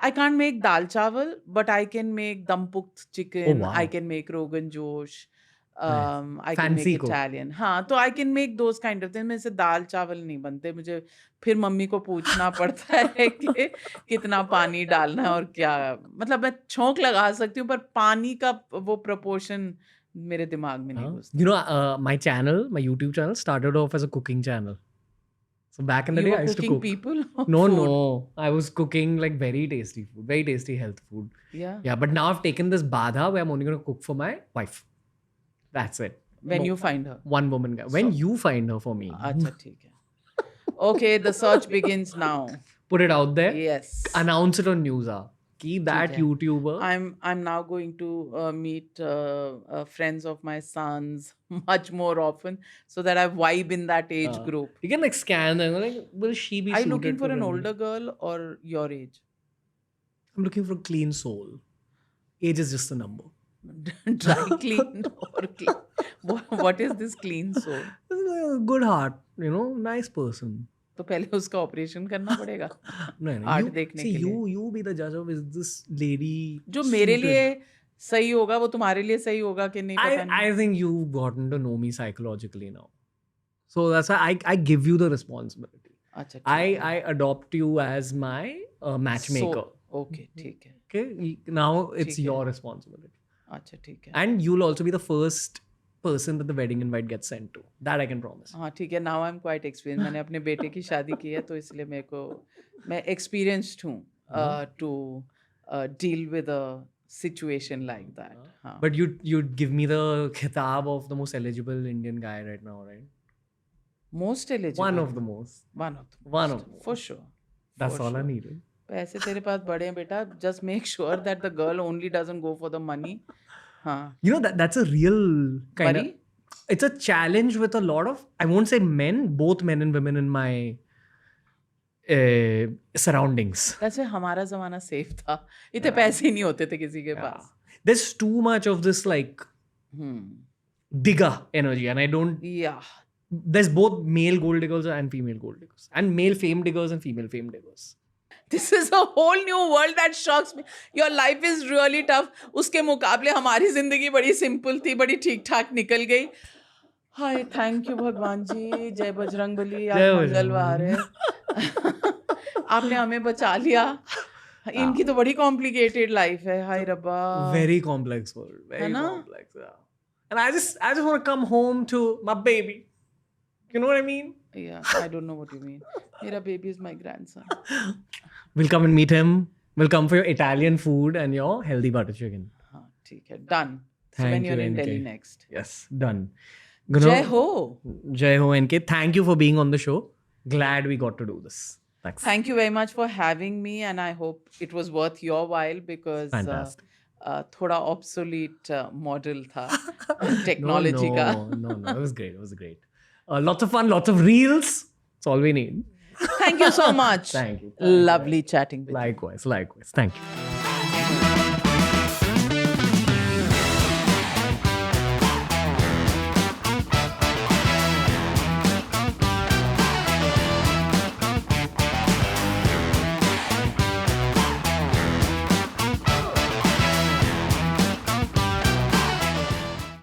I can't make dal chawal, but I can make dum pukt chicken. wow. I can make Rogan Josh. Nice. I can make Fancy cook. Italian. हाँ, तो I can make those kind of things. मेरे से दाल चावल नहीं बनते. मुझे फिर मम्मी को पूछना पड़ता है कि कितना पानी डालना है और क्या. मतलब मैं छोंक लगा सकती हूँ, पर पानी का वो proportion मेरे दिमाग में नहीं घुसता. You know, my YouTube channel started off as a cooking channel. So back in the You day, were I used to cooking cook. people? or No, food? no. I was cooking like very tasty food, very tasty health food. Yeah. Yeah, but now I've taken this badha where I'm only going to cook for my wife. That's it. When you find her. One woman guy. When you find her for me. अच्छा ठीक है. Okay, the search begins now. Put it out there. Yes. Announce it on News. Keep that है. YouTuber. I'm now going to meet friends of my sons much more often so that I vibe in that age group. You can like scan them. Like, will she be Are you suited looking for an me? older girl or your age? I'm looking for a clean soul. Age is just a number. Dry clean or clean? What is this clean soul? A good heart, nice person. तो पहले उसका ऑपरेशन करना पड़ेगा No, आर्ट देखने के लिए. you be the judge of is this lady जो मेरे suited? लिए सही होगा वो तुम्हारे लिए सही होगा कि नहीं पता नहीं. I think you've gotten to know me psychologically now. So that's why I give you the responsibility. अच्छा ठीक I adopt you as my matchmaker. Okay ठीक है. Okay? Now it's ठीक है. your responsibility. अच्छा ठीक है. And you'll also be the first person that the wedding invite gets sent to. That I can promise. हाँ ठीक है. Now I'm quite experienced. मैंने अपने बेटे की शादी की है तो इसलिए मैं experienced हूँ to deal with a situation like that. हाँ. But you'd give me the khitab of the most eligible Indian guy right now, right? Most eligible. One of the most. One of the One most. of the For most. sure. That's For all I sure. needed. पैसे तेरे पास बड़े हैं बेटा. Just make sure that the girl only doesn't go for the money. हाँ. You know, that's a real kind Worry? of... It's a challenge with a lot of, I won't say men, both men and women in my surroundings. वैसे हमारा जमाना सेफ था. इतने पैसे ही नहीं होते थे किसी के पास. There's too much of this like digger energy, and I don't... Yeah. There's both male gold diggers and female gold diggers, and male fame diggers and female fame diggers. This is a whole new world that shocks me. Your life is really tough. उसके मुकाबले हमारी जिंदगी बड़ी सिंपल थी, बड़ी ठीक ठाक निकल गई. हाय, थैंक यू भगवान जी. जय बजरंगबली. आज मंगलवार है. आपने हमें बचा लिया. इनकी तो बड़ी कॉम्प्लिकेटेड लाइफ है. हाय रब्बा. Very complex world. Very complex. Yeah. And I just want to come home to my baby. You know what I mean? Yeah, I don't know what you mean. मेरा baby is my grandson. We'll come and meet him. We'll come for your Italian food and your healthy butter chicken. हाँ, ठीक है. Done. So Thank when you, you're in NK. Delhi next. Yes, done. Jai ho. Jai ho, NK. Thank you for being on the show. Glad we got to do this. Thanks. Thank you very much for having me, and I hope it was worth your while because Fantastic. थोड़ा obsolete model था technology का. No. It was great. It was great. Lots of fun, lots of reels. That's all we need. Thank you so much. Thank you. Lovely chatting with you. Likewise. Thank you.